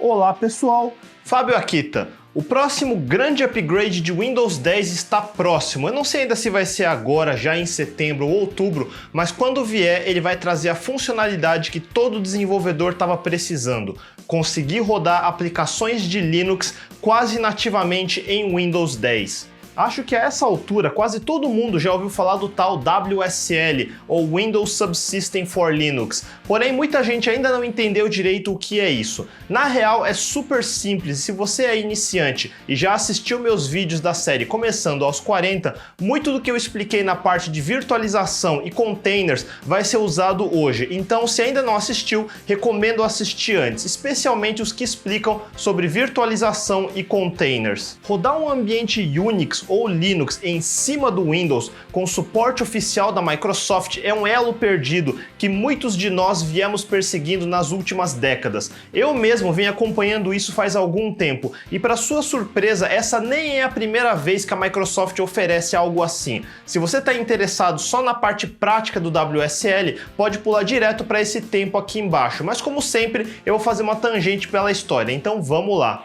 Olá pessoal, Fábio Akita. O próximo grande upgrade de Windows 10 está próximo. Eu não sei ainda se vai ser agora, já em setembro ou outubro, mas quando vier ele vai trazer a funcionalidade que todo desenvolvedor estava precisando. Conseguir rodar aplicações de Linux quase nativamente em Windows 10. Acho que a essa altura quase todo mundo já ouviu falar do tal WSL, ou Windows Subsystem for Linux, porém muita gente ainda não entendeu direito o que é isso. Na real é super simples e se você é iniciante e já assistiu meus vídeos da série Começando aos 40, muito do que eu expliquei na parte de virtualização e containers vai ser usado hoje, então se ainda não assistiu, recomendo assistir antes, especialmente os que explicam sobre virtualização e containers. Rodar um ambiente Unix ou Linux em cima do Windows com suporte oficial da Microsoft é um elo perdido que muitos de nós viemos perseguindo nas últimas décadas. Eu mesmo venho acompanhando isso faz algum tempo e para sua surpresa essa nem é a primeira vez que a Microsoft oferece algo assim. Se você está interessado só na parte prática do WSL, pode pular direto para esse tempo aqui embaixo, mas como sempre eu vou fazer uma tangente pela história, então vamos lá.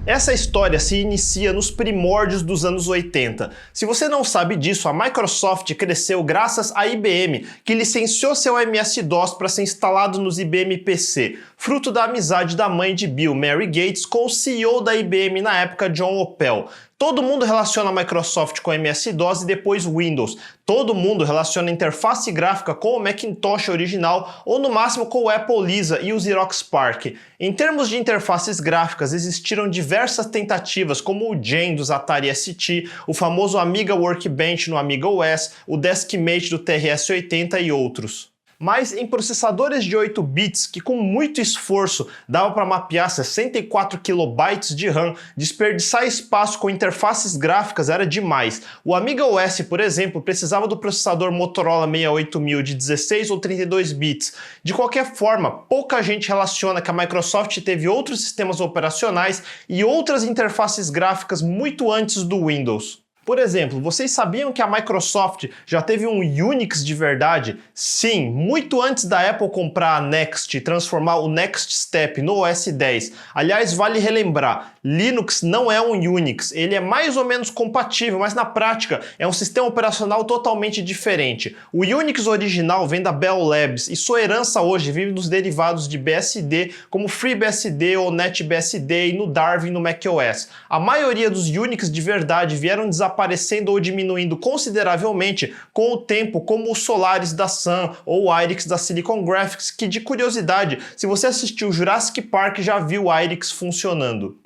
Essa história se inicia nos primórdios dos anos 80. Se você não sabe disso, a Microsoft cresceu graças à IBM, que licenciou seu MS-DOS para ser instalado nos IBM PC, fruto da amizade da mãe de Bill, Mary Gates, com o CEO da IBM na época, John Opel. Todo mundo relaciona a Microsoft com MS-DOS e depois Windows. Todo mundo relaciona a interface gráfica com o Macintosh original ou no máximo com o Apple Lisa e o Xerox PARC. Em termos de interfaces gráficas, existiram diversas tentativas como o Gen dos Atari ST, o famoso Amiga Workbench no Amiga OS, o Deskmate do TRS-80 e outros. Mas em processadores de 8 bits, que com muito esforço dava para mapear 64 KB de RAM, desperdiçar espaço com interfaces gráficas era demais. O Amiga OS, por exemplo, precisava do processador Motorola 68000 de 16 ou 32 bits. De qualquer forma, pouca gente relaciona que a Microsoft teve outros sistemas operacionais e outras interfaces gráficas muito antes do Windows. Por exemplo, vocês sabiam que a Microsoft já teve um Unix de verdade? Sim, muito antes da Apple comprar a Next e transformar o Next Step no OS X. Aliás, vale relembrar, Linux não é um Unix, ele é mais ou menos compatível, mas na prática é um sistema operacional totalmente diferente. O Unix original vem da Bell Labs e sua herança hoje vive nos derivados de BSD, como FreeBSD ou NetBSD e no Darwin no macOS. A maioria dos Unix de verdade vieram desaparecendo ou diminuindo consideravelmente com o tempo, como o Solaris da Sun ou o IRIX da Silicon Graphics, que de curiosidade, se você assistiu Jurassic Park já viu o IRIX funcionando.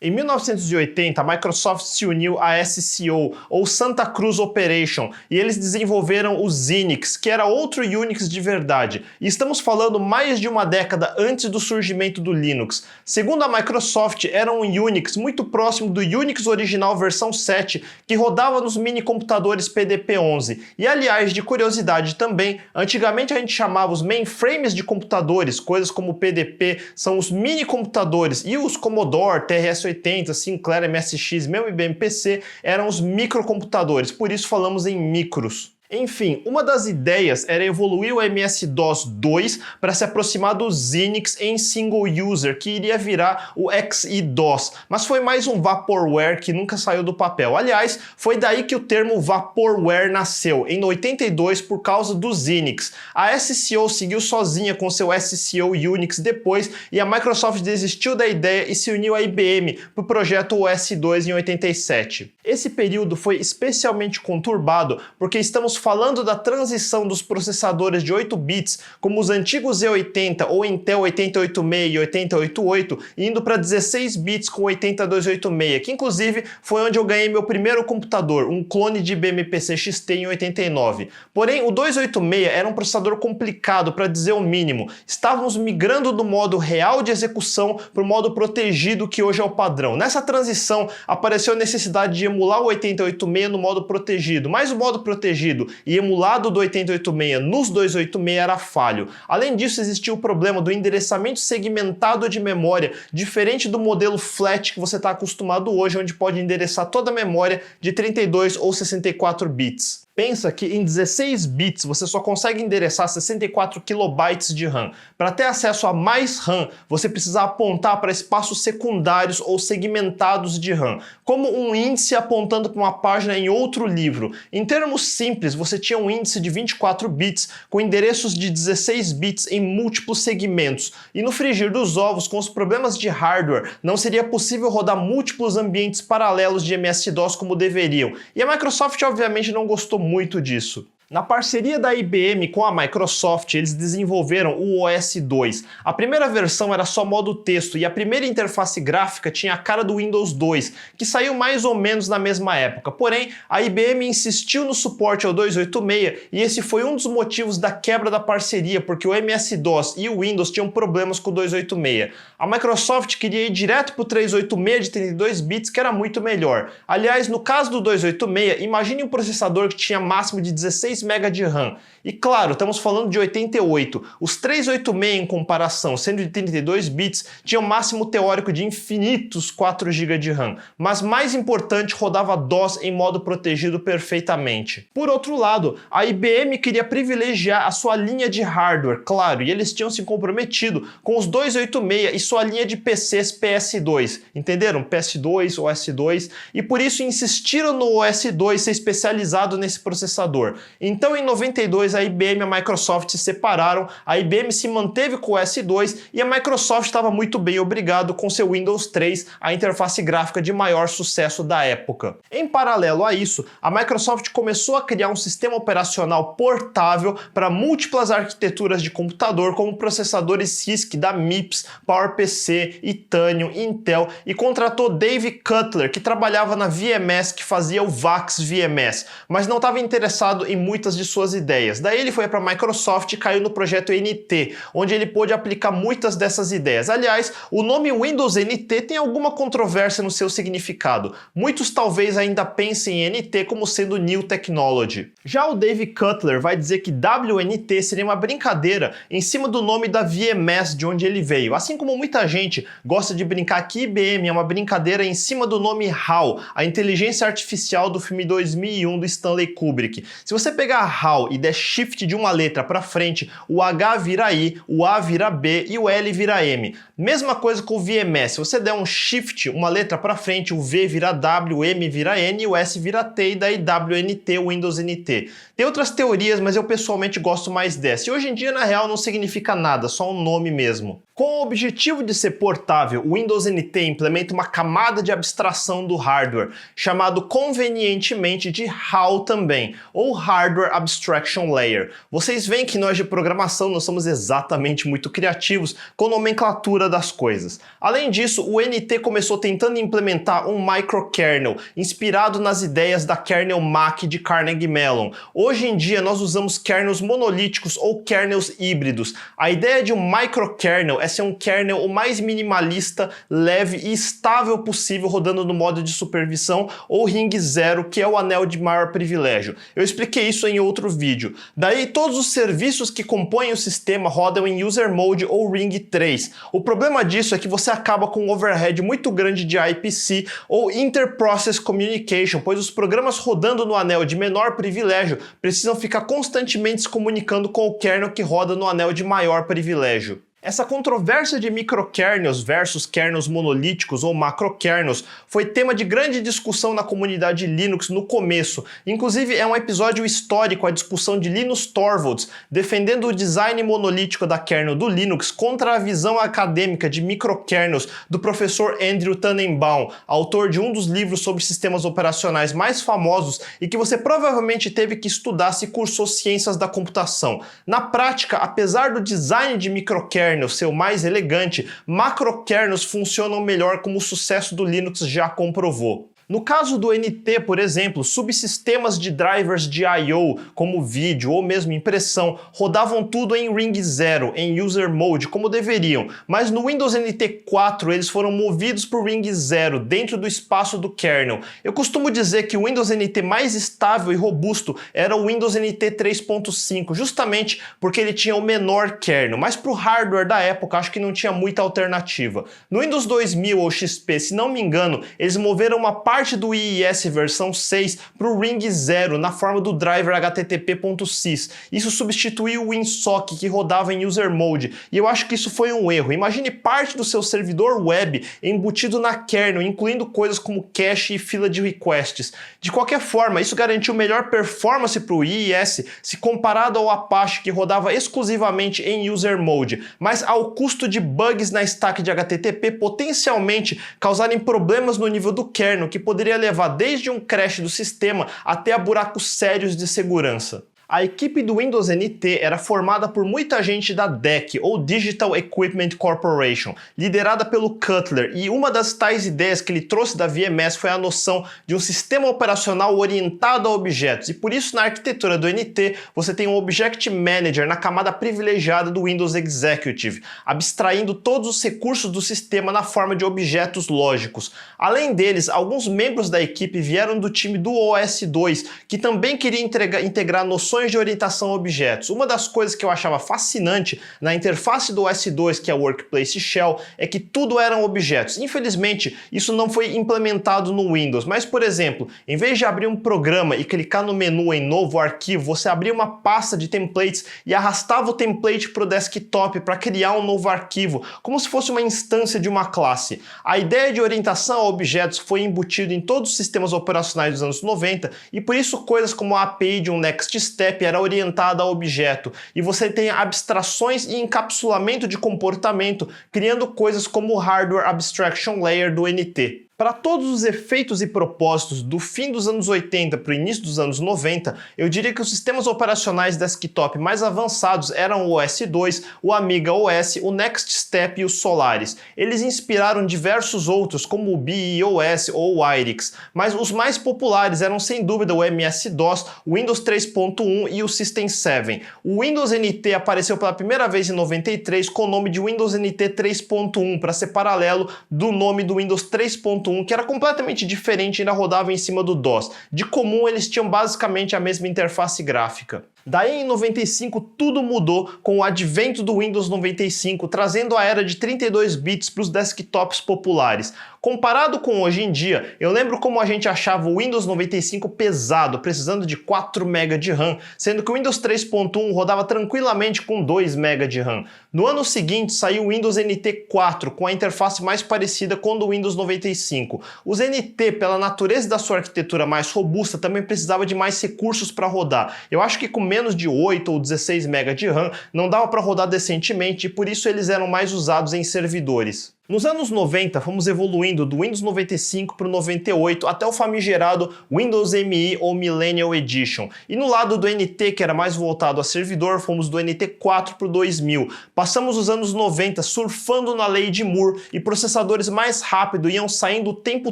Em 1980, a Microsoft se uniu à SCO, ou Santa Cruz Operation, e eles desenvolveram o Xenix, que era outro Unix de verdade. E estamos falando mais de uma década antes do surgimento do Linux. Segundo a Microsoft, era um Unix muito próximo do Unix original versão 7, que rodava nos mini-computadores PDP-11. E aliás, de curiosidade também, antigamente a gente chamava os mainframes de computadores, coisas como o PDP, são os mini-computadores, e os Commodore, TRS-80, Sinclair, MSX, mesmo IBM PC, eram os microcomputadores, por isso falamos em micros. Enfim, uma das ideias era evoluir o MS-DOS 2 para se aproximar do Xenix em single user, que iria virar o XE-DOS, mas foi mais um vaporware que nunca saiu do papel. Aliás, foi daí que o termo vaporware nasceu, em 82 por causa do Xenix. A SCO seguiu sozinha com seu SCO Unix depois e a Microsoft desistiu da ideia e se uniu à IBM para o projeto OS2 em 87. Esse período foi especialmente conturbado porque estamos falando da transição dos processadores de 8 bits, como os antigos Z80 ou Intel 8086 e 8088, indo para 16 bits com 80286, que inclusive foi onde eu ganhei meu primeiro computador, um clone de IBM PC XT em 89. Porém, o 286 era um processador complicado, para dizer o mínimo. Estávamos migrando do modo real de execução para o modo protegido, que hoje é o padrão. Nessa transição, apareceu a necessidade de emular o 8086 no modo protegido, mas o modo protegido e emulado do 8086 nos 286 era falho. Além disso, existia o problema do endereçamento segmentado de memória, diferente do modelo flat que você está acostumado hoje, onde pode endereçar toda a memória de 32 ou 64 bits. Pensa que em 16 bits você só consegue endereçar 64 kilobytes de RAM. Para ter acesso a mais RAM, você precisa apontar para espaços secundários ou segmentados de RAM, como um índice apontando para uma página em outro livro. Em termos simples, você tinha um índice de 24 bits com endereços de 16 bits em múltiplos segmentos. E no frigir dos ovos, com os problemas de hardware, não seria possível rodar múltiplos ambientes paralelos de MS-DOS como deveriam. E a Microsoft obviamente não gostou muito disso. Na parceria da IBM com a Microsoft, eles desenvolveram o OS 2. A primeira versão era só modo texto e a primeira interface gráfica tinha a cara do Windows 2, que saiu mais ou menos na mesma época. Porém, a IBM insistiu no suporte ao 286 e esse foi um dos motivos da quebra da parceria, porque o MS-DOS e o Windows tinham problemas com o 286. A Microsoft queria ir direto para o 386 de 32 bits, que era muito melhor. Aliás, no caso do 286, imagine um processador que tinha máximo de 16 MB de RAM. E claro, estamos falando de 88. Os 386 em comparação, sendo de 32 bits, tinham máximo teórico de infinitos 4 GB de RAM. Mas mais importante, rodava DOS em modo protegido perfeitamente. Por outro lado, a IBM queria privilegiar a sua linha de hardware, claro, e eles tinham se comprometido com os 286 e sua linha de PCs PS2. Entenderam? PS2, OS2, e por isso insistiram no OS2 ser especializado nesse processador. Então, em 92, a IBM e a Microsoft se separaram, a IBM se manteve com o OS2 e a Microsoft estava muito bem, obrigado, com seu Windows 3, a interface gráfica de maior sucesso da época. Em paralelo a isso, a Microsoft começou a criar um sistema operacional portável para múltiplas arquiteturas de computador, como processadores RISC da MIPS, PowerPC, Itanium, Intel, e contratou Dave Cutler, que trabalhava na VMS, que fazia o VAX VMS, mas não estava interessado em muitas de suas ideias. Daí ele foi para a Microsoft e caiu no projeto NT, onde ele pôde aplicar muitas dessas ideias. Aliás, o nome Windows NT tem alguma controvérsia no seu significado. Muitos talvez ainda pensem em NT como sendo New Technology. Já o Dave Cutler vai dizer que WNT seria uma brincadeira em cima do nome da VMS de onde ele veio. Assim como muita gente gosta de brincar que IBM é uma brincadeira em cima do nome HAL, a inteligência artificial do filme 2001 do Stanley Kubrick. Se você pegar HAL e der shift de uma letra para frente, o H vira I, o A vira B e o L vira M. Mesma coisa com o VMS. Se você der um shift, uma letra para frente, o V vira W, o M vira N e o S vira T, e daí WNT, Windows NT. Tem outras teorias, mas eu pessoalmente gosto mais dessa. E hoje em dia, na real, não significa nada, só um nome mesmo. Com o objetivo de ser portável, o Windows NT implementa uma camada de abstração do hardware, chamado convenientemente de HAL também, ou Hardware Abstraction Layer. Vocês veem que nós de programação não somos exatamente muito criativos com nomenclatura das coisas. Além disso, o NT começou tentando implementar um microkernel, inspirado nas ideias da kernel Mach de Carnegie Mellon. Hoje em dia, nós usamos kernels monolíticos ou kernels híbridos. A ideia de um microkernel é ser um kernel o mais minimalista, leve e estável possível, rodando no modo de supervisão ou ring 0, que é o anel de maior privilégio. Eu expliquei isso em outro vídeo. Daí, todos os serviços que compõem o sistema rodam em user mode ou ring 3. O problema disso é que você acaba com um overhead muito grande de IPC ou Inter-Process Communication, pois os programas rodando no anel de menor privilégio precisam ficar constantemente se comunicando com o kernel que roda no anel de maior privilégio. Essa controvérsia de microkernels versus kernels monolíticos ou macrokernels foi tema de grande discussão na comunidade Linux no começo. Inclusive, é um episódio histórico a discussão de Linus Torvalds defendendo o design monolítico da kernel do Linux contra a visão acadêmica de microkernels do professor Andrew Tannenbaum, autor de um dos livros sobre sistemas operacionais mais famosos e que você provavelmente teve que estudar se cursou ciências da computação. Na prática, apesar do design de microkernels ser o mais elegante, macrokernels funcionam melhor, como o sucesso do Linux já comprovou. No caso do NT, por exemplo, subsistemas de drivers de I/O, como vídeo ou mesmo impressão, rodavam tudo em Ring 0, em User Mode, como deveriam, mas no Windows NT 4 eles foram movidos por Ring 0, dentro do espaço do kernel. Eu costumo dizer que o Windows NT mais estável e robusto era o Windows NT 3.5, justamente porque ele tinha o menor kernel, mas para o hardware da época acho que não tinha muita alternativa. No Windows 2000 ou XP, se não me engano, eles moveram uma parte do IIS versão 6 para o Ring 0 na forma do driver HTTP.sys. Isso substituiu o WinSock que rodava em User Mode, e eu acho que isso foi um erro. Imagine parte do seu servidor web embutido na kernel, incluindo coisas como cache e fila de requests. De qualquer forma, isso garantiu melhor performance para o IIS se comparado ao Apache que rodava exclusivamente em User Mode, mas ao custo de bugs na stack de HTTP potencialmente causarem problemas no nível do kernel que poderia levar desde um crash do sistema até a buracos sérios de segurança. A equipe do Windows NT era formada por muita gente da DEC, ou Digital Equipment Corporation, liderada pelo Cutler, e uma das tais ideias que ele trouxe da VMS foi a noção de um sistema operacional orientado a objetos, e por isso na arquitetura do NT você tem um Object Manager na camada privilegiada do Windows Executive, abstraindo todos os recursos do sistema na forma de objetos lógicos. Além deles, alguns membros da equipe vieram do time do OS2, que também queria integrar noções de orientação a objetos. Uma das coisas que eu achava fascinante na interface do OS2, que é o Workplace Shell, é que tudo eram objetos. Infelizmente, isso não foi implementado no Windows, mas, por exemplo, em vez de abrir um programa e clicar no menu em Novo Arquivo, você abria uma pasta de templates e arrastava o template para o desktop para criar um novo arquivo, como se fosse uma instância de uma classe. A ideia de orientação a objetos foi embutida em todos os sistemas operacionais dos anos 90 e por isso coisas como a API de um Next Step era orientada a objeto, e você tem abstrações e encapsulamento de comportamento, criando coisas como o Hardware Abstraction Layer do NT. Para todos os efeitos e propósitos do fim dos anos 80 para o início dos anos 90, eu diria que os sistemas operacionais desktop mais avançados eram o OS2, o Amiga OS, o Next Step e o Solaris. Eles inspiraram diversos outros, como o BeOS ou o IRIX, mas os mais populares eram sem dúvida o MS-DOS, o Windows 3.1 e o System 7. O Windows NT apareceu pela primeira vez em 93 com o nome de Windows NT 3.1, para ser paralelo do nome do Windows 3.1, que era completamente diferente e ainda rodava em cima do DOS. De comum, eles tinham basicamente a mesma interface gráfica. Daí em 95 tudo mudou com o advento do Windows 95, trazendo a era de 32 bits para os desktops populares. Comparado com hoje em dia, eu lembro como a gente achava o Windows 95 pesado, precisando de 4 MB de RAM, sendo que o Windows 3.1 rodava tranquilamente com 2 MB de RAM. No ano seguinte saiu o Windows NT 4, com a interface mais parecida com a do Windows 95. Os NT, pela natureza da sua arquitetura mais robusta, também precisava de mais recursos para rodar. Eu acho que com menos de 8 ou 16 MB de RAM não dava para rodar decentemente e por isso eles eram mais usados em servidores. Nos anos 90, fomos evoluindo do Windows 95 para o 98 até o famigerado Windows ME ou Millennial Edition. E no lado do NT, que era mais voltado a servidor, fomos do NT 4 para o 2000. Passamos os anos 90 surfando na lei de Moore e processadores mais rápidos iam saindo o tempo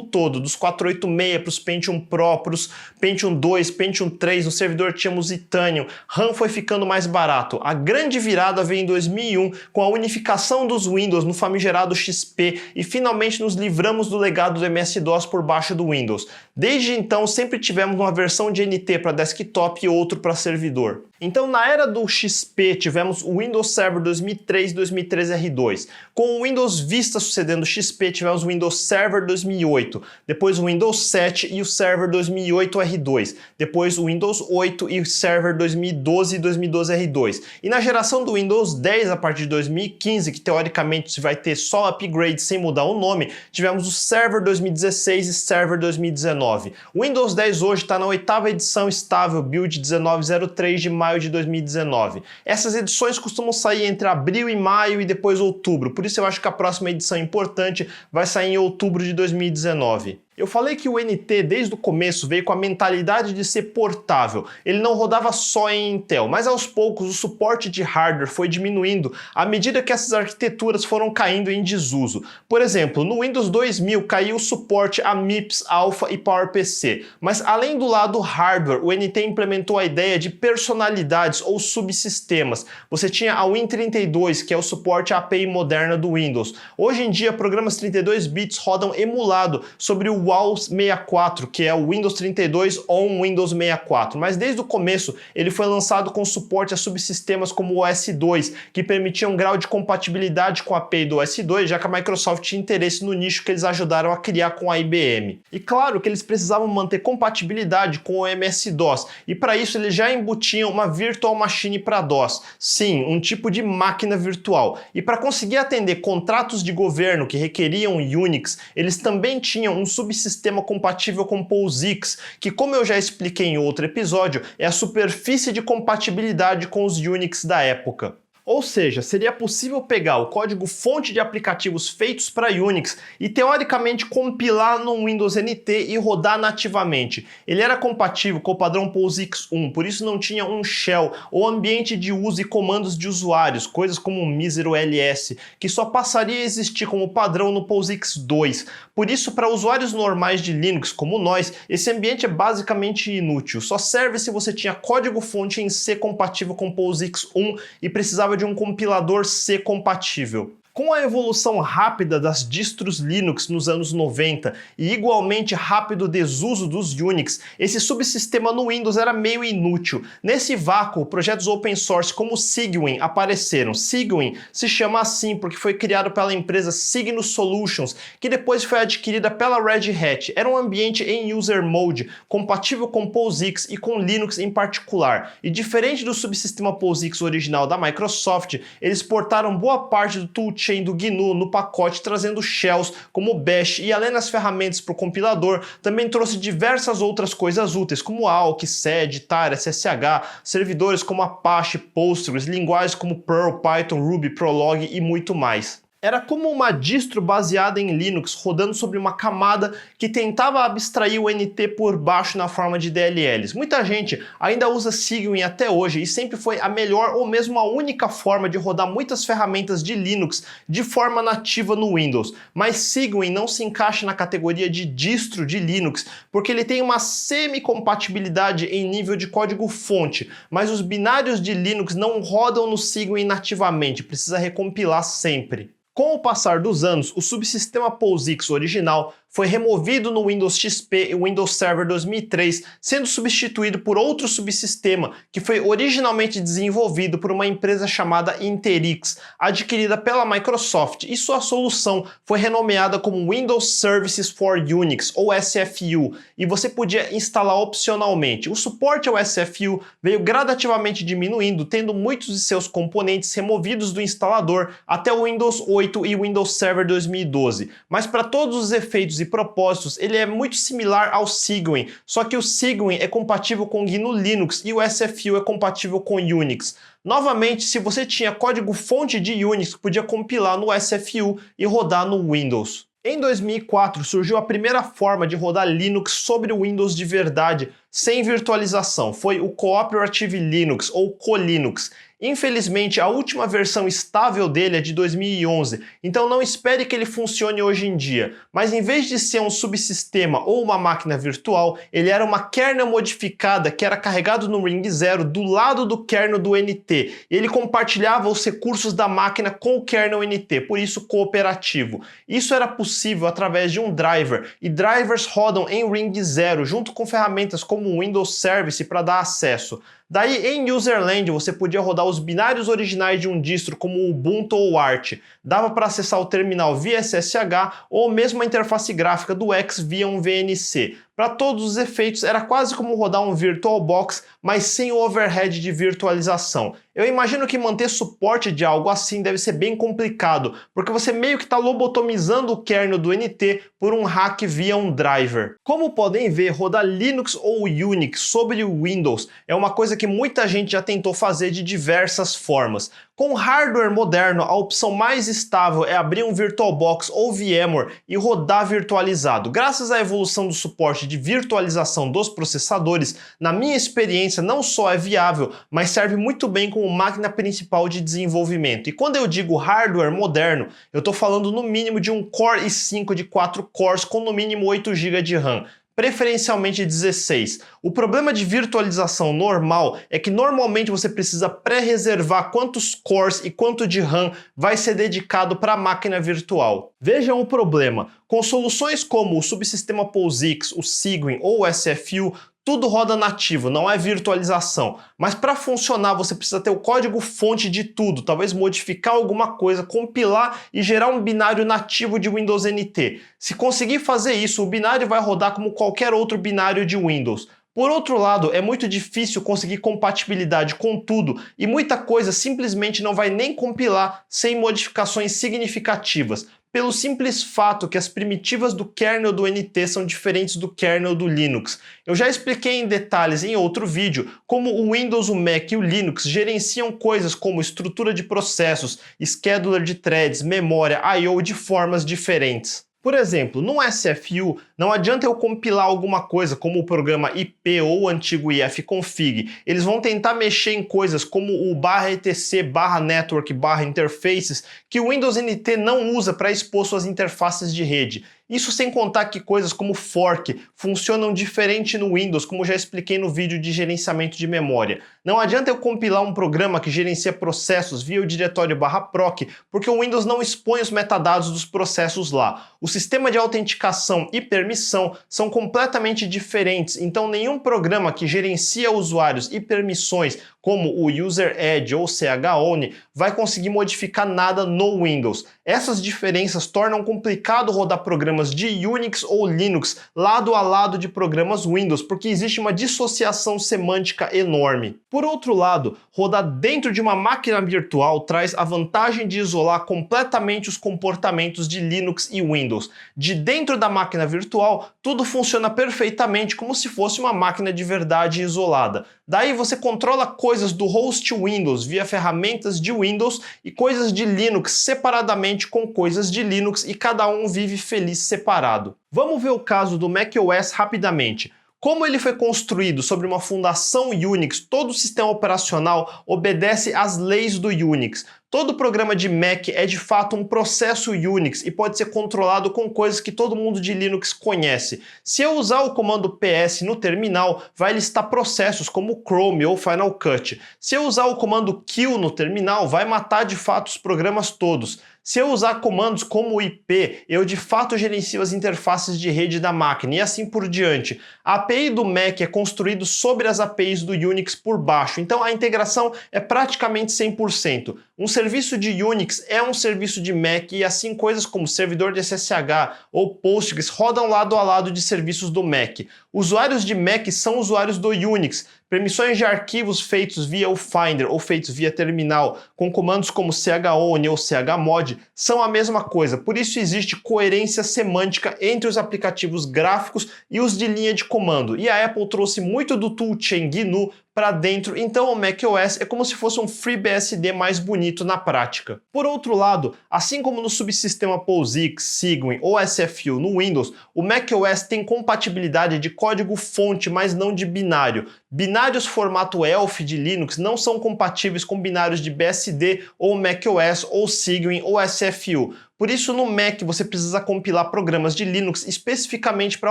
todo, dos 486 para os Pentium Pro, para os Pentium 2, Pentium 3, no servidor tínhamos Titanium, RAM foi ficando mais barato. A grande virada veio em 2001 com a unificação dos Windows no famigerado XP e finalmente nos livramos do legado do MS-DOS por baixo do Windows. Desde então sempre tivemos uma versão de NT para desktop e outro para servidor. Então na era do XP tivemos o Windows Server 2003 e 2013 R2. Com o Windows Vista sucedendo o XP tivemos o Windows Server 2008, depois o Windows 7 e o Server 2008 R2, depois o Windows 8 e o Server 2012 e 2012 R2. E na geração do Windows 10 a partir de 2015, que teoricamente se vai ter só upgrade sem mudar o nome, tivemos o Server 2016 e Server 2019. O Windows 10 hoje está na 8ª edição estável, build 1903 de maio de 2019. Essas edições costumam sair entre abril e maio e depois outubro, por isso eu acho que a próxima edição importante vai sair em outubro de 2019. Eu falei que o NT desde o começo veio com a mentalidade de ser portável. Ele não rodava só em Intel, mas aos poucos o suporte de hardware foi diminuindo à medida que essas arquiteturas foram caindo em desuso. Por exemplo, no Windows 2000 caiu o suporte a MIPS, Alpha e PowerPC. Mas além do lado hardware, o NT implementou a ideia de personalidades ou subsistemas. Você tinha a Win32, que é o suporte à API moderna do Windows. Hoje em dia, programas 32 bits rodam emulado sobre o WAL64, que é o Windows 32 on Windows 64, mas desde o começo ele foi lançado com suporte a subsistemas como o OS2, que permitiam um grau de compatibilidade com a API do OS2, já que a Microsoft tinha interesse no nicho que eles ajudaram a criar com a IBM. E claro que eles precisavam manter compatibilidade com o MS-DOS, e para isso eles já embutiam uma Virtual Machine para DOS. Sim, um tipo de máquina virtual. E para conseguir atender contratos de governo que requeriam Unix, eles também tinham um subsistema compatível com POSIX, que, como eu já expliquei em outro episódio, é a superfície de compatibilidade com os Unix da época. Ou seja, seria possível pegar o código-fonte de aplicativos feitos para Unix e teoricamente compilar no Windows NT e rodar nativamente. Ele era compatível com o padrão POSIX 1, por isso não tinha um shell ou ambiente de uso e comandos de usuários, coisas como o mísero ls, que só passaria a existir como padrão no POSIX 2. Por isso, para usuários normais de Linux como nós, esse ambiente é basicamente inútil. Só serve se você tinha código-fonte em C compatível com POSIX 1 e precisava de um compilador C compatível. Com a evolução rápida das distros Linux nos anos 90 e igualmente rápido desuso dos Unix, esse subsistema no Windows era meio inútil. Nesse vácuo, projetos open source como o Cygwin apareceram. Cygwin se chama assim porque foi criado pela empresa Cygnus Solutions, que depois foi adquirida pela Red Hat. Era um ambiente em user mode, compatível com POSIX e com Linux em particular. E diferente do subsistema POSIX original da Microsoft, eles portaram boa parte do toolchain do GNU no pacote, trazendo shells como Bash e, além das ferramentas para o compilador, também trouxe diversas outras coisas úteis como Awk, Sed, Tara, SSH, servidores como Apache, Postgres, linguagens como Perl, Python, Ruby, Prolog e muito mais. Era como uma distro baseada em Linux, rodando sobre uma camada que tentava abstrair o NT por baixo na forma de DLLs. Muita gente ainda usa Cygwin até hoje e sempre foi a melhor ou mesmo a única forma de rodar muitas ferramentas de Linux de forma nativa no Windows. Mas Cygwin não se encaixa na categoria de distro de Linux, porque ele tem uma semi-compatibilidade em nível de código-fonte, mas os binários de Linux não rodam no Cygwin nativamente, precisa recompilar sempre. Com o passar dos anos, o subsistema POSIX original foi removido no Windows XP e Windows Server 2003, sendo substituído por outro subsistema que foi originalmente desenvolvido por uma empresa chamada Interix, adquirida pela Microsoft, e sua solução foi renomeada como Windows Services for Unix, ou SFU, e você podia instalar opcionalmente. O suporte ao SFU veio gradativamente diminuindo, tendo muitos de seus componentes removidos do instalador até o Windows 8 e Windows Server 2012, mas para todos os efeitos e propósitos, ele é muito similar ao Cygwin, só que o Cygwin é compatível com GNU Linux e o SFU é compatível com Unix. Novamente, se você tinha código-fonte de Unix, podia compilar no SFU e rodar no Windows. Em 2004, surgiu a primeira forma de rodar Linux sobre o Windows de verdade, sem virtualização. Foi o Cooperative Linux, ou CoLinux. Infelizmente, a última versão estável dele é de 2011, então não espere que ele funcione hoje em dia. Mas em vez de ser um subsistema ou uma máquina virtual, ele era uma kernel modificada que era carregado no Ring 0 do lado do kernel do NT. Ele compartilhava os recursos da máquina com o kernel NT, por isso cooperativo. Isso era possível através de um driver, e drivers rodam em Ring 0 junto com ferramentas como o Windows Service para dar acesso. Daí, em Userland, você podia rodar os binários originais de um distro como o Ubuntu ou Arch. Dava para acessar o terminal via SSH ou mesmo a interface gráfica do X via um VNC. Para todos os efeitos, era quase como rodar um VirtualBox, mas sem o overhead de virtualização. Eu imagino que manter suporte de algo assim deve ser bem complicado, porque você meio que está lobotomizando o kernel do NT por um hack via um driver. Como podem ver, rodar Linux ou Unix sobre o Windows é uma coisa que muita gente já tentou fazer de diversas formas. Com hardware moderno, a opção mais estável é abrir um VirtualBox ou VMware e rodar virtualizado. Graças à evolução do suporte de virtualização dos processadores, na minha experiência não só é viável, mas serve muito bem como máquina principal de desenvolvimento. E quando eu digo hardware moderno, eu estou falando no mínimo de um Core i5 de 4 cores com no mínimo 8 GB de RAM. Preferencialmente 16. O problema de virtualização normal é que normalmente você precisa pré-reservar quantos cores e quanto de RAM vai ser dedicado para a máquina virtual. Vejam o problema. Com soluções como o subsistema POSIX, o Cygwin ou o SFU, tudo roda nativo, não é virtualização. Mas para funcionar você precisa ter o código-fonte de tudo, talvez modificar alguma coisa, compilar e gerar um binário nativo de Windows NT. Se conseguir fazer isso, o binário vai rodar como qualquer outro binário de Windows. Por outro lado, é muito difícil conseguir compatibilidade com tudo e muita coisa simplesmente não vai nem compilar sem modificações significativas, pelo simples fato que as primitivas do kernel do NT são diferentes do kernel do Linux. Eu já expliquei em detalhes em outro vídeo como o Windows, o Mac e o Linux gerenciam coisas como estrutura de processos, scheduler de threads, memória, I/O de formas diferentes. Por exemplo, no SFU, não adianta eu compilar alguma coisa como o programa IP ou o antigo ifconfig. Eles vão tentar mexer em coisas como o /etc/network/interfaces que o Windows NT não usa para expor suas interfaces de rede. Isso sem contar que coisas como fork funcionam diferente no Windows, como já expliquei no vídeo de gerenciamento de memória. Não adianta eu compilar um programa que gerencia processos via o diretório /proc, porque o Windows não expõe os metadados dos processos lá. O sistema de autenticação e permissão são completamente diferentes, então nenhum programa que gerencia usuários e permissões, como o User Edge ou CHOWN, vai conseguir modificar nada no Windows. Essas diferenças tornam complicado rodar programas de Unix ou Linux lado a lado de programas Windows, porque existe uma dissociação semântica enorme. Por outro lado, rodar dentro de uma máquina virtual traz a vantagem de isolar completamente os comportamentos de Linux e Windows. De dentro da máquina virtual, tudo funciona perfeitamente como se fosse uma máquina de verdade isolada. Daí você controla coisas do host Windows via ferramentas de Windows e coisas de Linux separadamente com coisas de Linux e cada um vive feliz separado. Vamos ver o caso do macOS rapidamente. Como ele foi construído sobre uma fundação Unix, todo o sistema operacional obedece às leis do Unix. Todo programa de Mac é de fato um processo Unix e pode ser controlado com coisas que todo mundo de Linux conhece. Se eu usar o comando PS no terminal, vai listar processos como Chrome ou Final Cut. Se eu usar o comando kill no terminal, vai matar de fato os programas todos. Se eu usar comandos como o IP, eu de fato gerencio as interfaces de rede da máquina e assim por diante. A API do Mac é construída sobre as APIs do Unix por baixo, então a integração é praticamente 100%. Um serviço de Unix é um serviço de Mac e assim coisas como servidor de SSH ou Postgres rodam lado a lado de serviços do Mac. Usuários de Mac são usuários do Unix. Permissões de arquivos feitos via o Finder ou feitos via terminal, com comandos como chown ou chmod, são a mesma coisa. Por isso existe coerência semântica entre os aplicativos gráficos e os de linha de comando. E a Apple trouxe muito do toolchain GNU para dentro, então o macOS é como se fosse um FreeBSD mais bonito na prática. Por outro lado, assim como no subsistema POSIX, Cygwin ou SFU no Windows, o macOS tem compatibilidade de código-fonte, mas não de binário. Binários formato ELF de Linux não são compatíveis com binários de BSD ou macOS ou Cygwin ou SFU. Por isso, no Mac você precisa compilar programas de Linux especificamente para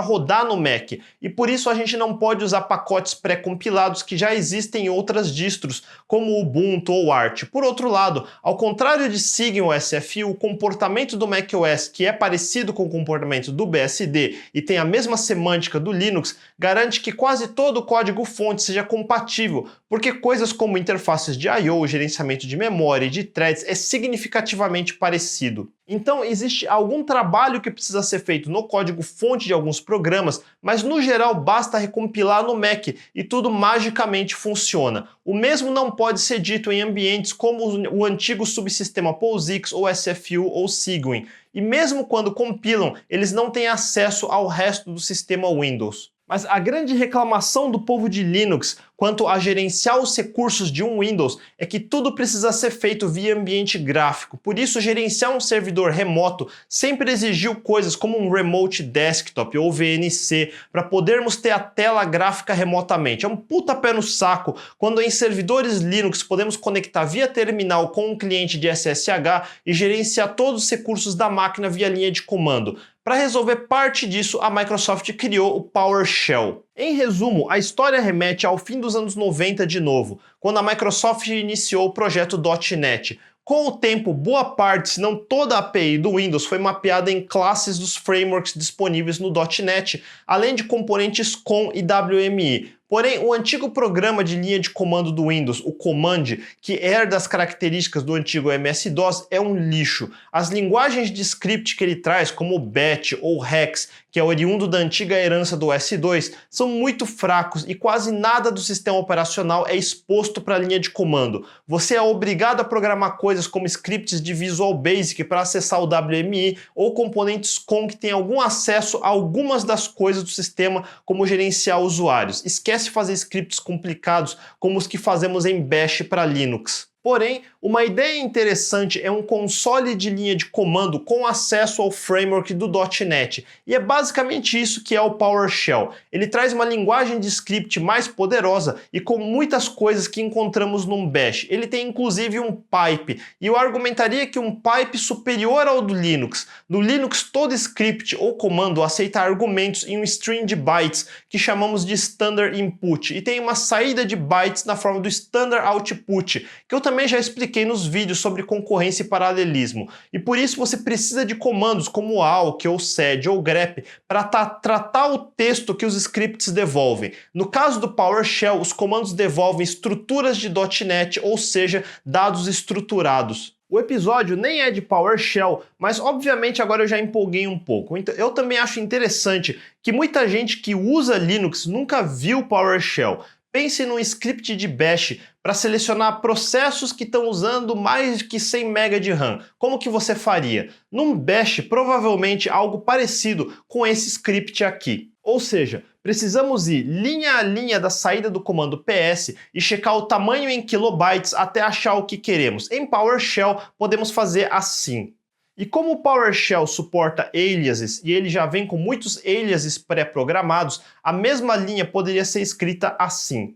rodar no Mac. E por isso a gente não pode usar pacotes pré-compilados que já existem em outras distros, como o Ubuntu ou Arch. Por outro lado, ao contrário de Cygwin ou SFU, o comportamento do macOS, que é parecido com o comportamento do BSD e tem a mesma semântica do Linux, garante que quase todo o código-fonte seja compatível, porque coisas como interfaces de I/O, gerenciamento de memória e de threads é significativamente parecido. Então existe algum trabalho que precisa ser feito no código-fonte de alguns programas, mas no geral basta recompilar no Mac e tudo magicamente funciona. O mesmo não pode ser dito em ambientes como o antigo subsistema POSIX ou SFU ou Cygwin. E mesmo quando compilam, eles não têm acesso ao resto do sistema Windows. Mas a grande reclamação do povo de Linux quanto a gerenciar os recursos de um Windows é que tudo precisa ser feito via ambiente gráfico. Por isso, gerenciar um servidor remoto sempre exigiu coisas como um Remote Desktop ou VNC para podermos ter a tela gráfica remotamente. É um puta pé no saco quando em servidores Linux podemos conectar via terminal com um cliente de SSH e gerenciar todos os recursos da máquina via linha de comando. Para resolver parte disso, a Microsoft criou o PowerShell. Em resumo, a história remete ao fim dos anos 90 de novo, quando a Microsoft iniciou o projeto .NET. Com o tempo, boa parte, se não toda a API do Windows foi mapeada em classes dos frameworks disponíveis no .NET, além de componentes COM e WMI. Porém, o antigo programa de linha de comando do Windows, o Command, que herda as características do antigo MS-DOS, é um lixo. As linguagens de script que ele traz, como o BAT ou Hex, que é oriundo da antiga herança do S2, são muito fracos e quase nada do sistema operacional é exposto para a linha de comando. Você é obrigado a programar coisas como scripts de Visual Basic para acessar o WMI ou componentes COM que têm algum acesso a algumas das coisas do sistema, como gerenciar usuários. Esquece fazer scripts complicados como os que fazemos em Bash para Linux. Porém, uma ideia interessante é um console de linha de comando com acesso ao framework do .NET, e é basicamente isso que é o PowerShell. Ele traz uma linguagem de script mais poderosa e com muitas coisas que encontramos num Bash. Ele tem inclusive um pipe, e eu argumentaria que um pipe superior ao do Linux. No Linux, todo script ou comando aceita argumentos em um string de bytes, que chamamos de Standard Input, e tem uma saída de bytes na forma do Standard Output, que eu também já expliquei nos vídeos sobre concorrência e paralelismo, e por isso você precisa de comandos como awk ou sed ou grep para tratar o texto que os scripts devolvem. No caso do PowerShell, os comandos devolvem estruturas de .NET, ou seja, dados estruturados. O episódio nem é de PowerShell, mas obviamente agora eu já empolguei um pouco. Então, eu também acho interessante que muita gente que usa Linux nunca viu PowerShell. Pense num script de Bash para selecionar processos que estão usando mais de 100 MB de RAM. Como que você faria? Num Bash, provavelmente algo parecido com esse script aqui. Ou seja, precisamos ir linha a linha da saída do comando PS e checar o tamanho em kilobytes até achar o que queremos. Em PowerShell, podemos fazer assim. E como o PowerShell suporta aliases e ele já vem com muitos aliases pré-programados, a mesma linha poderia ser escrita assim.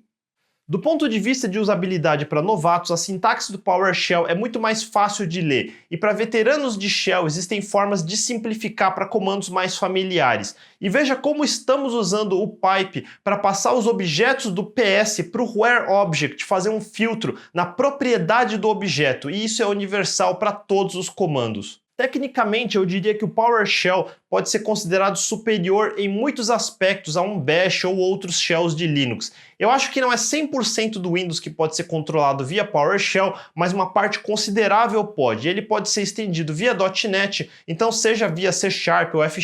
Do ponto de vista de usabilidade para novatos, a sintaxe do PowerShell é muito mais fácil de ler, e para veteranos de Shell existem formas de simplificar para comandos mais familiares. E veja como estamos usando o pipe para passar os objetos do PS para o whereObject, fazer um filtro na propriedade do objeto, e isso é universal para todos os comandos. Tecnicamente, eu diria que o PowerShell pode ser considerado superior em muitos aspectos a um Bash ou outros shells de Linux. Eu acho que não é 100% do Windows que pode ser controlado via PowerShell, mas uma parte considerável pode. Ele pode ser estendido via .NET, então seja via C# ou F#,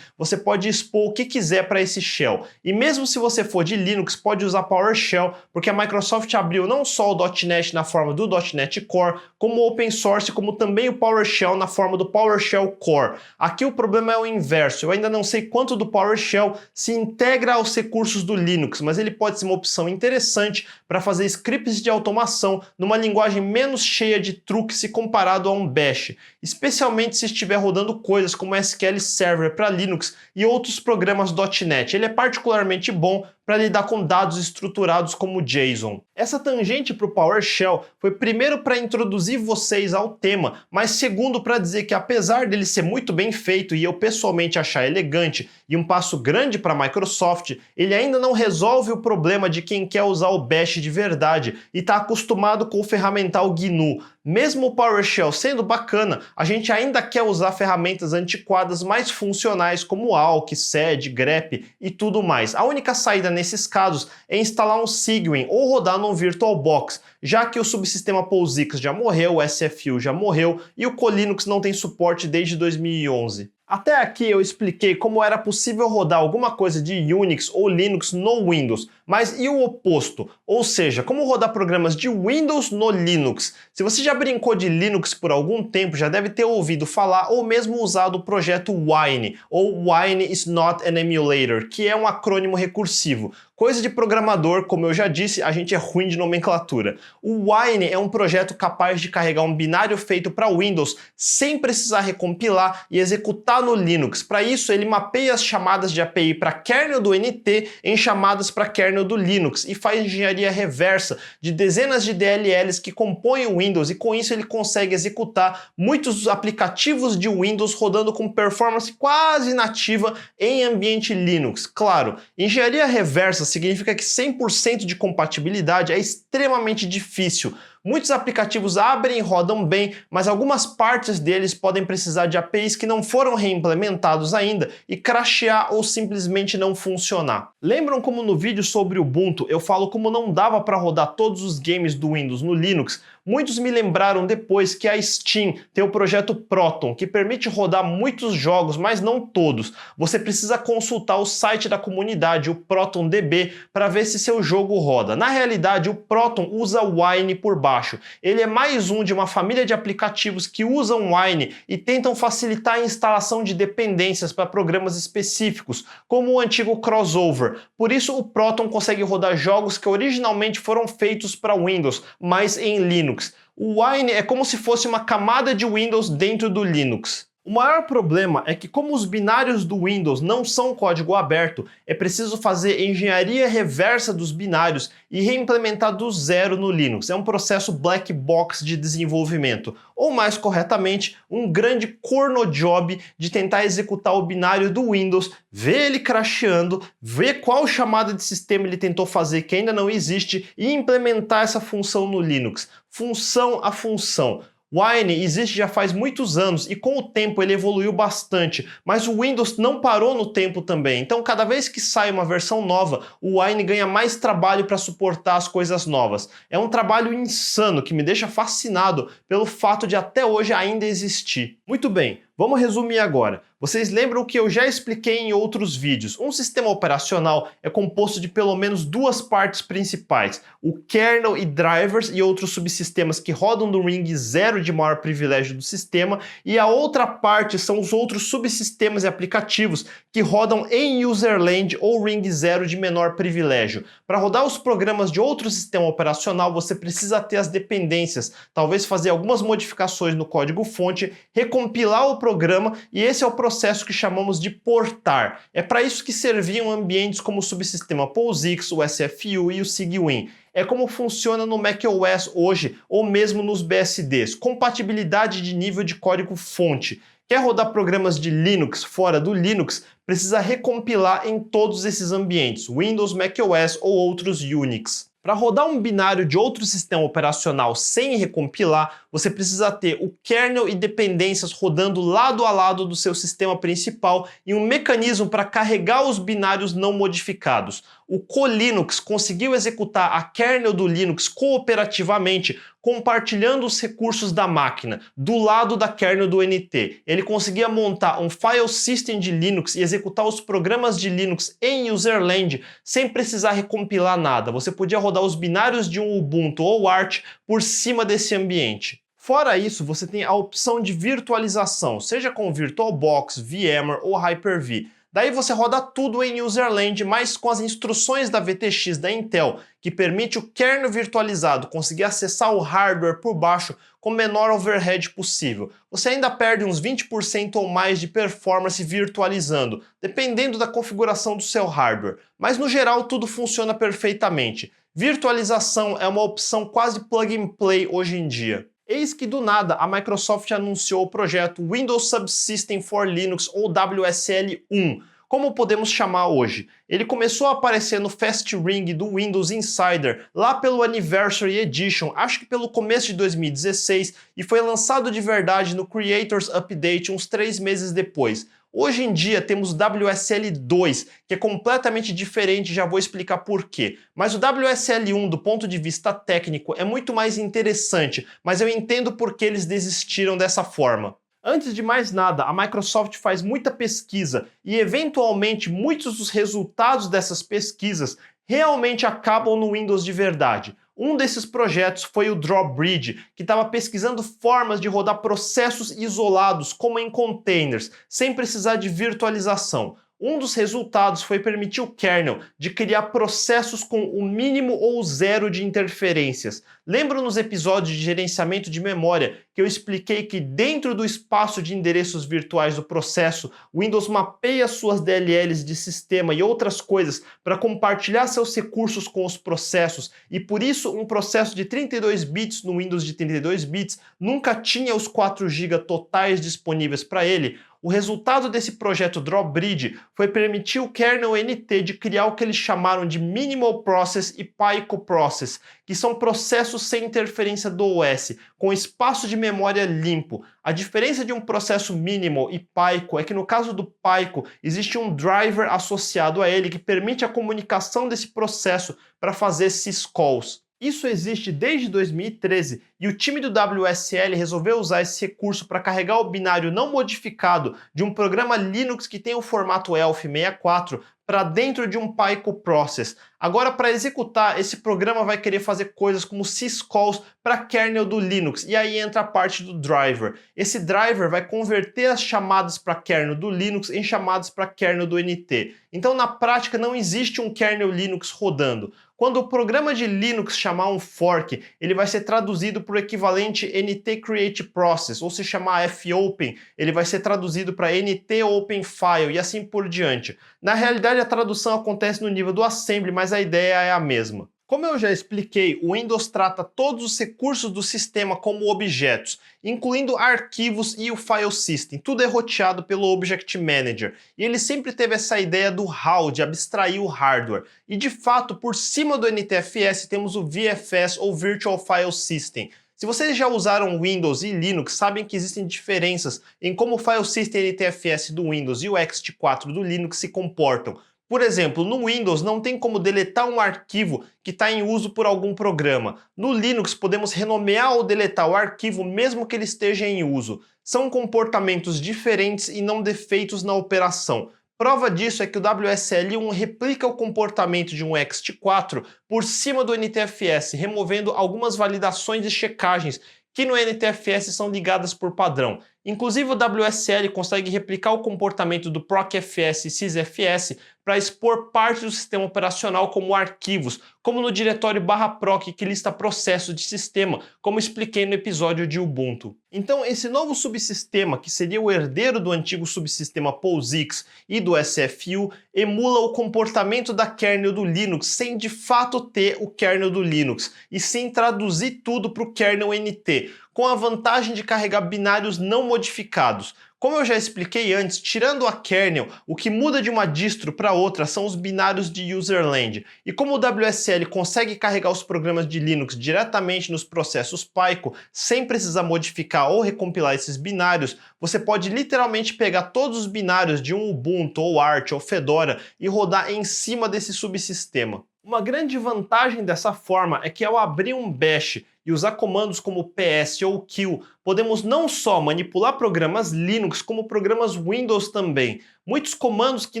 você pode expor o que quiser para esse shell. E mesmo se você for de Linux, pode usar PowerShell, porque a Microsoft abriu não só o .NET na forma do .NET Core, como o Open Source, como também o PowerShell na forma do PowerShell Core. Aqui o problema é o inverso. Eu ainda não sei quanto do PowerShell se integra aos recursos do Linux, mas ele pode ser uma opção interessante para fazer scripts de automação numa linguagem menos cheia de truques se comparado a um Bash, especialmente se estiver rodando coisas como SQL Server para Linux e outros programas .NET. Ele é particularmente bom para lidar com dados estruturados como JSON. Essa tangente para o PowerShell foi primeiro para introduzir vocês ao tema, mas segundo para dizer que apesar dele ser muito bem feito e eu pessoalmente achar elegante e um passo grande para a Microsoft, ele ainda não resolve o problema de quem quer usar o Bash de verdade e está acostumado com o ferramental GNU. Mesmo o PowerShell sendo bacana, a gente ainda quer usar ferramentas antiquadas mais funcionais como awk, sed, grep e tudo mais. A única saída nesses casos é instalar um Cygwin ou rodar num VirtualBox, já que o subsistema POSIX já morreu, o SFU já morreu e o Colinux não tem suporte desde 2011. Até aqui eu expliquei como era possível rodar alguma coisa de Unix ou Linux no Windows, mas e o oposto? Ou seja, como rodar programas de Windows no Linux? Se você já brincou de Linux por algum tempo, já deve ter ouvido falar ou mesmo usado o projeto Wine, ou Wine is not an emulator, que é um acrônimo recursivo. Coisa de programador, como eu já disse, a gente é ruim de nomenclatura. O Wine é um projeto capaz de carregar um binário feito para Windows sem precisar recompilar e executar no Linux. Para isso, ele mapeia as chamadas de API para kernel do NT em chamadas para kernel do Linux e faz engenharia reversa de dezenas de DLLs que compõem o Windows, e com isso ele consegue executar muitos aplicativos de Windows rodando com performance quase nativa em ambiente Linux. Claro, engenharia reversa significa que 100% de compatibilidade é extremamente difícil. Muitos aplicativos abrem e rodam bem, mas algumas partes deles podem precisar de APIs que não foram reimplementados ainda e crashear ou simplesmente não funcionar. Lembram como no vídeo sobre Ubuntu eu falo como não dava para rodar todos os games do Windows no Linux? Muitos me lembraram depois que a Steam tem o projeto Proton, que permite rodar muitos jogos, mas não todos. Você precisa consultar o site da comunidade, o ProtonDB, para ver se seu jogo roda. Na realidade, o Proton usa Wine por baixo. Ele é mais um de uma família de aplicativos que usam Wine e tentam facilitar a instalação de dependências para programas específicos, como o antigo Crossover. Por isso, o Proton consegue rodar jogos que originalmente foram feitos para Windows, mas em Linux. O Wine é como se fosse uma camada de Windows dentro do Linux. O maior problema é que, como os binários do Windows não são código aberto, é preciso fazer engenharia reversa dos binários e reimplementar do zero no Linux. É um processo black box de desenvolvimento, ou mais corretamente, um grande corno job de tentar executar o binário do Windows, ver ele crasheando, ver qual chamada de sistema ele tentou fazer que ainda não existe e implementar essa função no Linux. Função a função. Wine existe já faz muitos anos e com o tempo ele evoluiu bastante, mas o Windows não parou no tempo também. Então cada vez que sai uma versão nova, o Wine ganha mais trabalho para suportar as coisas novas. É um trabalho insano que me deixa fascinado pelo fato de até hoje ainda existir. Muito bem, vamos resumir agora. Vocês lembram que eu já expliquei em outros vídeos. Um sistema operacional é composto de pelo menos duas partes principais: o kernel e drivers e outros subsistemas que rodam no ring 0 de maior privilégio do sistema, e a outra parte são os outros subsistemas e aplicativos que rodam em userland ou ring 0 de menor privilégio. Para rodar os programas de outro sistema operacional, você precisa ter as dependências, talvez fazer algumas modificações no código-fonte, recompilar o programa, e esse é o processo que chamamos de portar. É para isso que serviam ambientes como o subsistema POSIX, o SFU e o Cygwin. É como funciona no macOS hoje, ou mesmo nos BSDs, compatibilidade de nível de código-fonte. Quer rodar programas de Linux fora do Linux, precisa recompilar em todos esses ambientes, Windows, macOS ou outros Unix. Para rodar um binário de outro sistema operacional sem recompilar, você precisa ter o kernel e dependências rodando lado a lado do seu sistema principal e um mecanismo para carregar os binários não modificados. O Colinux conseguiu executar a kernel do Linux cooperativamente, compartilhando os recursos da máquina, do lado da kernel do NT. Ele conseguia montar um file system de Linux e executar os programas de Linux em userland sem precisar recompilar nada. Você podia rodar os binários de um Ubuntu ou Arch por cima desse ambiente. Fora isso, você tem a opção de virtualização, seja com VirtualBox, VMware ou Hyper-V. Daí você roda tudo em userland, mas com as instruções da VTX da Intel, que permite o kernel virtualizado conseguir acessar o hardware por baixo com o menor overhead possível. Você ainda perde uns 20% ou mais de performance virtualizando, dependendo da configuração do seu hardware. Mas no geral tudo funciona perfeitamente. Virtualização é uma opção quase plug and play hoje em dia. Eis que do nada a Microsoft anunciou o projeto Windows Subsystem for Linux, ou WSL1, como podemos chamar hoje. Ele começou a aparecer no Fast Ring do Windows Insider lá pelo Anniversary Edition, acho que pelo começo de 2016, e foi lançado de verdade no Creators Update uns 3 meses depois. Hoje em dia temos o WSL2, que é completamente diferente, já vou explicar por quê. Mas o WSL1, do ponto de vista técnico, é muito mais interessante, mas eu entendo por que eles desistiram dessa forma. Antes de mais nada, a Microsoft faz muita pesquisa e, eventualmente, muitos dos resultados dessas pesquisas realmente acabam no Windows de verdade. Um desses projetos foi o Drawbridge, que estava pesquisando formas de rodar processos isolados, como em containers, sem precisar de virtualização. Um dos resultados foi permitir o kernel de criar processos com o mínimo ou zero de interferências. Lembro nos episódios de gerenciamento de memória que eu expliquei que dentro do espaço de endereços virtuais do processo, o Windows mapeia suas DLLs de sistema e outras coisas para compartilhar seus recursos com os processos, e por isso um processo de 32 bits no Windows de 32 bits nunca tinha os 4 GB totais disponíveis para ele. O resultado desse projeto Drawbridge foi permitir o kernel NT de criar o que eles chamaram de Minimal Process e Pico Process, que são processos sem interferência do OS, com espaço de memória limpo. A diferença de um processo minimal e Pico é que no caso do Pico existe um driver associado a ele que permite a comunicação desse processo para fazer syscalls. Isso existe desde 2013 e o time do WSL resolveu usar esse recurso para carregar o binário não modificado de um programa Linux que tem o formato ELF64 para dentro de um Pico Process. Agora, para executar, esse programa vai querer fazer coisas como syscalls para kernel do Linux, e aí entra a parte do driver. Esse driver vai converter as chamadas para kernel do Linux em chamadas para kernel do NT. Então, na prática, não existe um kernel Linux rodando. Quando o programa de Linux chamar um fork, ele vai ser traduzido para o equivalente NT Create Process, ou se chamar fopen, ele vai ser traduzido para NT Open File e assim por diante. Na realidade, a tradução acontece no nível do assembly, mas a ideia é a mesma. Como eu já expliquei, o Windows trata todos os recursos do sistema como objetos, incluindo arquivos e o file system. Tudo é roteado pelo Object Manager. E ele sempre teve essa ideia do HAL, de abstrair o hardware. E de fato, por cima do NTFS temos o VFS ou Virtual File System. Se vocês já usaram Windows e Linux, sabem que existem diferenças em como o File System NTFS do Windows e o ext4 do Linux se comportam. Por exemplo, no Windows não tem como deletar um arquivo que está em uso por algum programa. No Linux podemos renomear ou deletar o arquivo mesmo que ele esteja em uso. São comportamentos diferentes e não defeitos na operação. Prova disso é que o WSL1 replica o comportamento de um ext4 por cima do NTFS, removendo algumas validações e checagens que no NTFS são ligadas por padrão. Inclusive o WSL consegue replicar o comportamento do procfs e sysfs para expor parte do sistema operacional como arquivos, como no diretório /proc que lista processos de sistema, como expliquei no episódio de Ubuntu. Então esse novo subsistema, que seria o herdeiro do antigo subsistema POSIX e do SFU, emula o comportamento da kernel do Linux sem de fato ter o kernel do Linux, e sim traduzir tudo para o kernel NT, com a vantagem de carregar binários não modificados. Como eu já expliquei antes, tirando a kernel, o que muda de uma distro para outra são os binários de userland. E como o WSL consegue carregar os programas de Linux diretamente nos processos Pico, sem precisar modificar ou recompilar esses binários, você pode literalmente pegar todos os binários de um Ubuntu, ou Arch, ou Fedora e rodar em cima desse subsistema. Uma grande vantagem dessa forma é que ao abrir um bash e usar comandos como ps ou kill, podemos não só manipular programas Linux, como programas Windows também. Muitos comandos que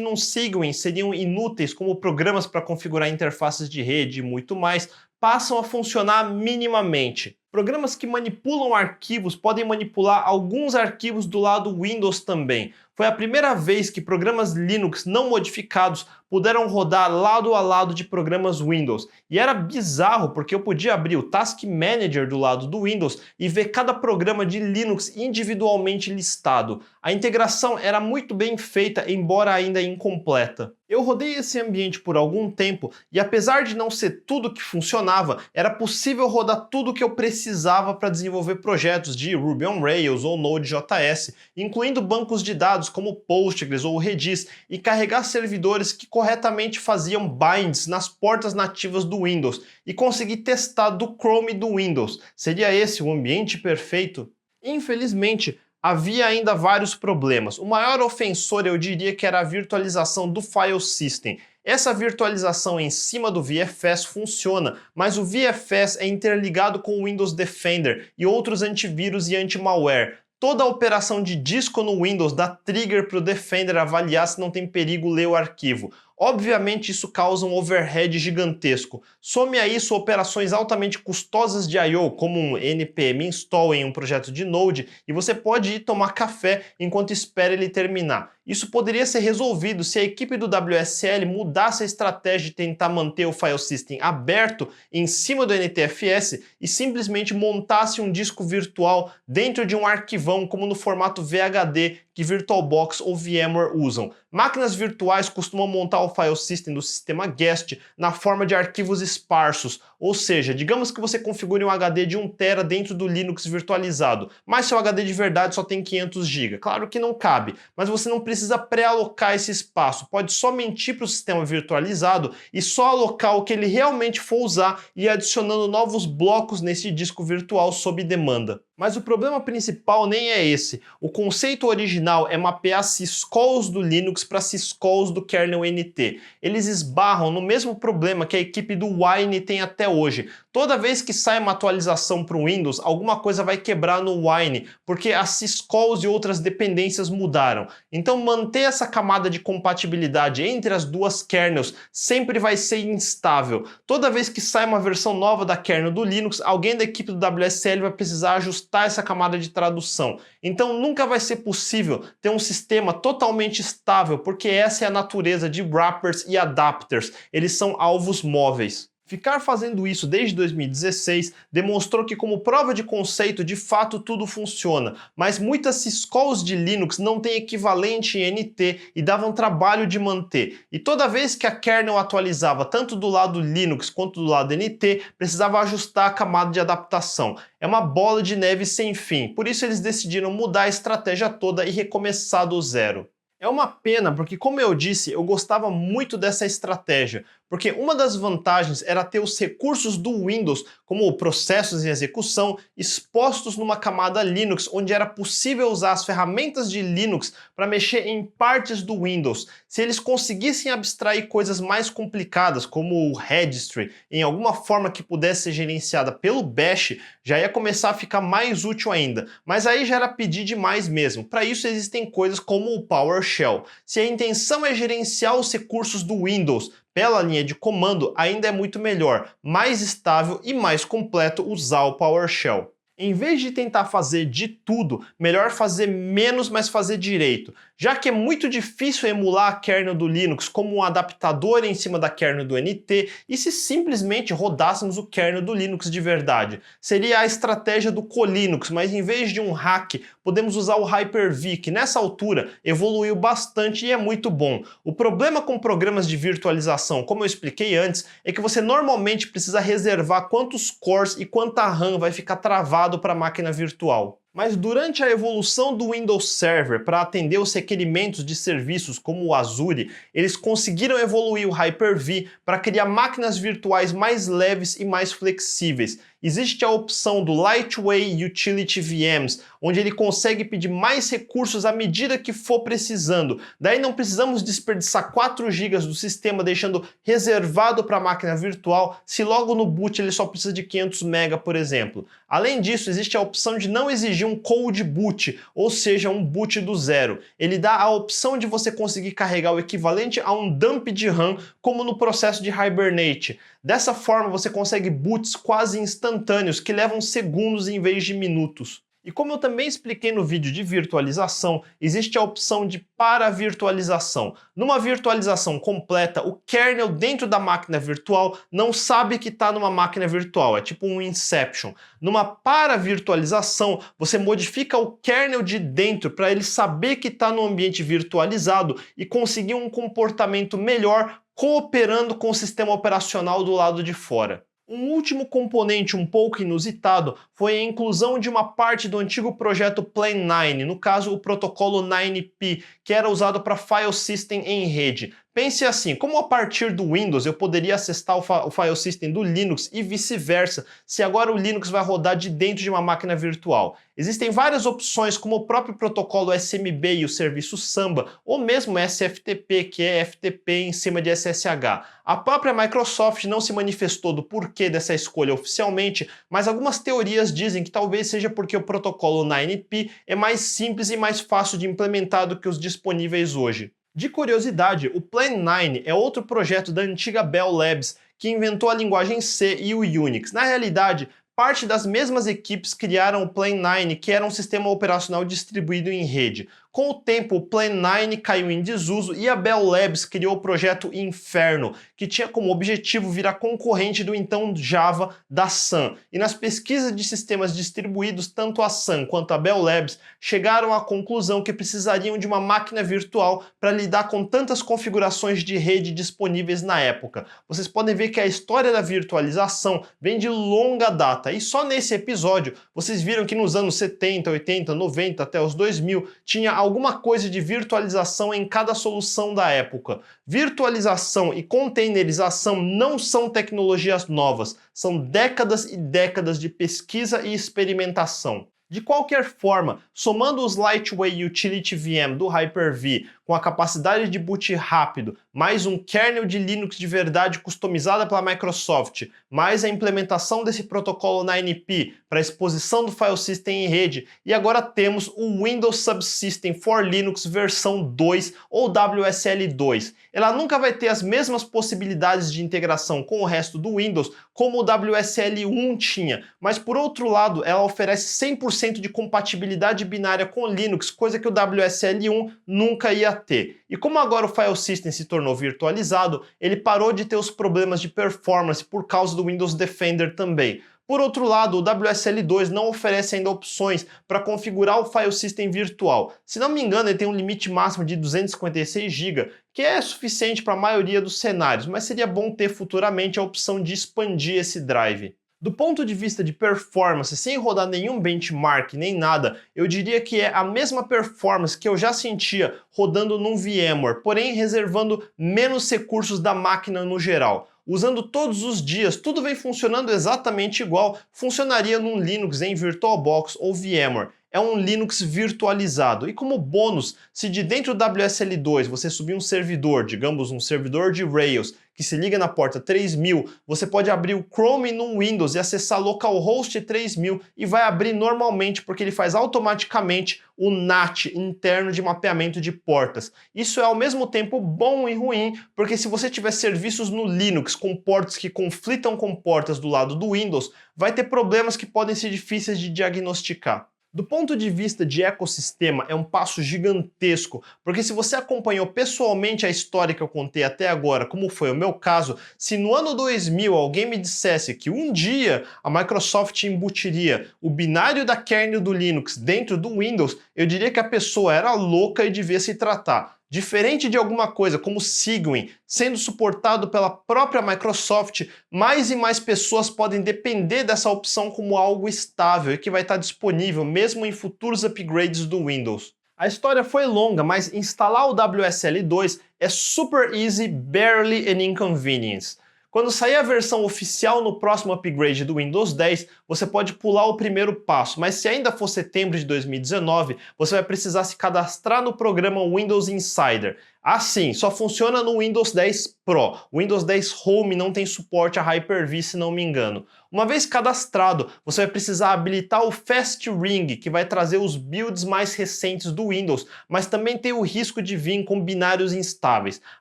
não sigam seriam inúteis, como programas para configurar interfaces de rede e muito mais, passam a funcionar minimamente. Programas que manipulam arquivos podem manipular alguns arquivos do lado Windows também. Foi a primeira vez que programas Linux não modificados puderam rodar lado a lado de programas Windows. E era bizarro porque eu podia abrir o Task Manager do lado do Windows e ver cada programa de Linux individualmente listado. A integração era muito bem feita, embora ainda incompleta. Eu rodei esse ambiente por algum tempo e apesar de não ser tudo que funcionava, era possível rodar tudo que eu precisava para desenvolver projetos de Ruby on Rails ou Node.js, incluindo bancos de dados como Postgres ou Redis, e carregar servidores que corretamente faziam binds nas portas nativas do Windows e conseguir testar do Chrome do Windows. Seria esse o ambiente perfeito? Infelizmente, havia ainda vários problemas. O maior ofensor eu diria que era a virtualização do file system. Essa virtualização em cima do VFS funciona, mas o VFS é interligado com o Windows Defender e outros antivírus e anti-malware. Toda a operação de disco no Windows dá trigger para o Defender avaliar se não tem perigo ler o arquivo. Obviamente isso causa um overhead gigantesco. Some a isso operações altamente custosas de I/O, como um npm install em um projeto de Node, e você pode ir tomar café enquanto espera ele terminar. Isso poderia ser resolvido se a equipe do WSL mudasse a estratégia de tentar manter o file system aberto em cima do NTFS e simplesmente montasse um disco virtual dentro de um arquivão como no formato VHD que VirtualBox ou VMware usam. Máquinas virtuais costumam montar o file system do sistema guest na forma de arquivos esparsos, ou seja, digamos que você configure um HD de 1 TB dentro do Linux virtualizado, mas seu HD de verdade só tem 500 GB. Claro que não cabe, mas você não precisa pré-alocar esse espaço, pode só mentir para o sistema virtualizado e só alocar o que ele realmente for usar e ir adicionando novos blocos nesse disco virtual sob demanda. Mas o problema principal nem é esse. O conceito original é mapear syscalls do Linux para syscalls do kernel NT. Eles esbarram no mesmo problema que a equipe do Wine tem até hoje. Toda vez que sai uma atualização para o Windows, alguma coisa vai quebrar no Wine, porque as syscalls e outras dependências mudaram. Então manter essa camada de compatibilidade entre as duas kernels sempre vai ser instável. Toda vez que sai uma versão nova da kernel do Linux, alguém da equipe do WSL vai precisar ajustar essa camada de tradução. Então nunca vai ser possível ter um sistema totalmente estável, porque essa é a natureza de wrappers e adapters. Eles são alvos móveis. Ficar fazendo isso desde 2016 demonstrou que, como prova de conceito, de fato tudo funciona, mas muitas syscalls de Linux não têm equivalente em NT e davam trabalho de manter. E toda vez que a kernel atualizava tanto do lado Linux quanto do lado NT, precisava ajustar a camada de adaptação. É uma bola de neve sem fim, por isso eles decidiram mudar a estratégia toda e recomeçar do zero. É uma pena porque, como eu disse, eu gostava muito dessa estratégia, porque uma das vantagens era ter os recursos do Windows, como processos em execução, expostos numa camada Linux, onde era possível usar as ferramentas de Linux para mexer em partes do Windows. Se eles conseguissem abstrair coisas mais complicadas, como o registry, em alguma forma que pudesse ser gerenciada pelo Bash, já ia começar a ficar mais útil ainda. Mas aí já era pedir demais mesmo. Para isso existem coisas como o PowerShell. Se a intenção é gerenciar os recursos do Windows pela linha de comando, ainda é muito melhor, mais estável e mais completo usar o PowerShell. Em vez de tentar fazer de tudo, melhor fazer menos, mas fazer direito. Já que é muito difícil emular a kernel do Linux como um adaptador em cima da kernel do NT, e se simplesmente rodássemos o kernel do Linux de verdade? Seria a estratégia do Colinux, mas em vez de um hack, podemos usar o Hyper-V, que nessa altura evoluiu bastante e é muito bom. O problema com programas de virtualização, como eu expliquei antes, é que você normalmente precisa reservar quantos cores e quanta RAM vai ficar travado para a máquina virtual. Mas durante a evolução do Windows Server para atender os requerimentos de serviços como o Azure, eles conseguiram evoluir o Hyper-V para criar máquinas virtuais mais leves e mais flexíveis. Existe a opção do Lightweight Utility VMs, onde ele consegue pedir mais recursos à medida que for precisando. Daí não precisamos desperdiçar 4 GB do sistema deixando reservado para a máquina virtual, se logo no boot ele só precisa de 500 MB, por exemplo. Além disso, existe a opção de não exigir um cold boot, ou seja, um boot do zero. Ele dá a opção de você conseguir carregar o equivalente a um dump de RAM, como no processo de Hibernate. Dessa forma, você consegue boots quase instantâneos que levam segundos em vez de minutos. E como eu também expliquei no vídeo de virtualização, existe a opção de para-virtualização. Numa virtualização completa, o kernel dentro da máquina virtual não sabe que está numa máquina virtual, é tipo um Inception. Numa para-virtualização, você modifica o kernel de dentro para ele saber que está no ambiente virtualizado e conseguir um comportamento melhor cooperando com o sistema operacional do lado de fora. Um último componente um pouco inusitado foi a inclusão de uma parte do antigo projeto Plan9, no caso o protocolo 9P, que era usado para file system em rede. Pense assim, como a partir do Windows eu poderia acessar o file system do Linux e vice-versa, se agora o Linux vai rodar de dentro de uma máquina virtual? Existem várias opções, como o próprio protocolo SMB e o serviço Samba, ou mesmo SFTP, que é FTP em cima de SSH. A própria Microsoft não se manifestou do porquê dessa escolha oficialmente, mas algumas teorias dizem que talvez seja porque o protocolo 9P é mais simples e mais fácil de implementar do que os disponíveis hoje. De curiosidade, o Plan9 é outro projeto da antiga Bell Labs que inventou a linguagem C e o Unix. Na realidade, parte das mesmas equipes criaram o Plan9, que era um sistema operacional distribuído em rede. Com o tempo, o Plan9 caiu em desuso e a Bell Labs criou o projeto Inferno, que tinha como objetivo virar concorrente do então Java da Sun. E nas pesquisas de sistemas distribuídos, tanto a Sun quanto a Bell Labs chegaram à conclusão que precisariam de uma máquina virtual para lidar com tantas configurações de rede disponíveis na época. Vocês podem ver que a história da virtualização vem de longa data, e só nesse episódio vocês viram que nos anos 70, 80, 90 até os 2000 tinha alguma coisa de virtualização em cada solução da época. Virtualização e containerização não são tecnologias novas, são décadas e décadas de pesquisa e experimentação. De qualquer forma, somando os Lightweight Utility VM do Hyper-V com a capacidade de boot rápido, mais um kernel de Linux de verdade customizada pela Microsoft, mais a implementação desse protocolo 9P para exposição do file system em rede, e agora temos o Windows Subsystem for Linux versão 2 ou WSL2. Ela nunca vai ter as mesmas possibilidades de integração com o resto do Windows como o WSL1 tinha, mas por outro lado ela oferece 100% de compatibilidade binária com Linux, coisa que o WSL1 nunca ia ter. E como agora o file system se tornou virtualizado, ele parou de ter os problemas de performance por causa do Windows Defender também. Por outro lado, o WSL2 não oferece ainda opções para configurar o file system virtual. Se não me engano, ele tem um limite máximo de 256 GB, que é suficiente para a maioria dos cenários, mas seria bom ter futuramente a opção de expandir esse drive. Do ponto de vista de performance, sem rodar nenhum benchmark nem nada, eu diria que é a mesma performance que eu já sentia rodando num VMware, porém reservando menos recursos da máquina no geral. Usando todos os dias, tudo vem funcionando exatamente igual, funcionaria num Linux em VirtualBox ou VMware. É um Linux virtualizado. E como bônus, se de dentro do WSL2 você subir um servidor, digamos um servidor de Rails, que se liga na porta 3000, você pode abrir o Chrome no Windows e acessar localhost 3000 e vai abrir normalmente porque ele faz automaticamente o NAT interno de mapeamento de portas. Isso é ao mesmo tempo bom e ruim, porque se você tiver serviços no Linux com portas que conflitam com portas do lado do Windows, vai ter problemas que podem ser difíceis de diagnosticar. Do ponto de vista de ecossistema, é um passo gigantesco, porque se você acompanhou pessoalmente a história que eu contei até agora, como foi o meu caso, se no ano 2000 alguém me dissesse que um dia a Microsoft embutiria o binário da kernel do Linux dentro do Windows, eu diria que a pessoa era louca e devia se tratar. Diferente de alguma coisa como Cygwin sendo suportado pela própria Microsoft, mais e mais pessoas podem depender dessa opção como algo estável e que vai estar disponível mesmo em futuros upgrades do Windows. A história foi longa, mas instalar o WSL2 é super easy, barely an inconvenience. Quando sair a versão oficial no próximo upgrade do Windows 10, você pode pular o primeiro passo, mas se ainda for setembro de 2019, você vai precisar se cadastrar no programa Windows Insider. Assim, só funciona no Windows 10 Pro. O Windows 10 Home não tem suporte a Hyper-V, se não me engano. Uma vez cadastrado, você vai precisar habilitar o Fast Ring, que vai trazer os builds mais recentes do Windows, mas também tem o risco de vir com binários instáveis.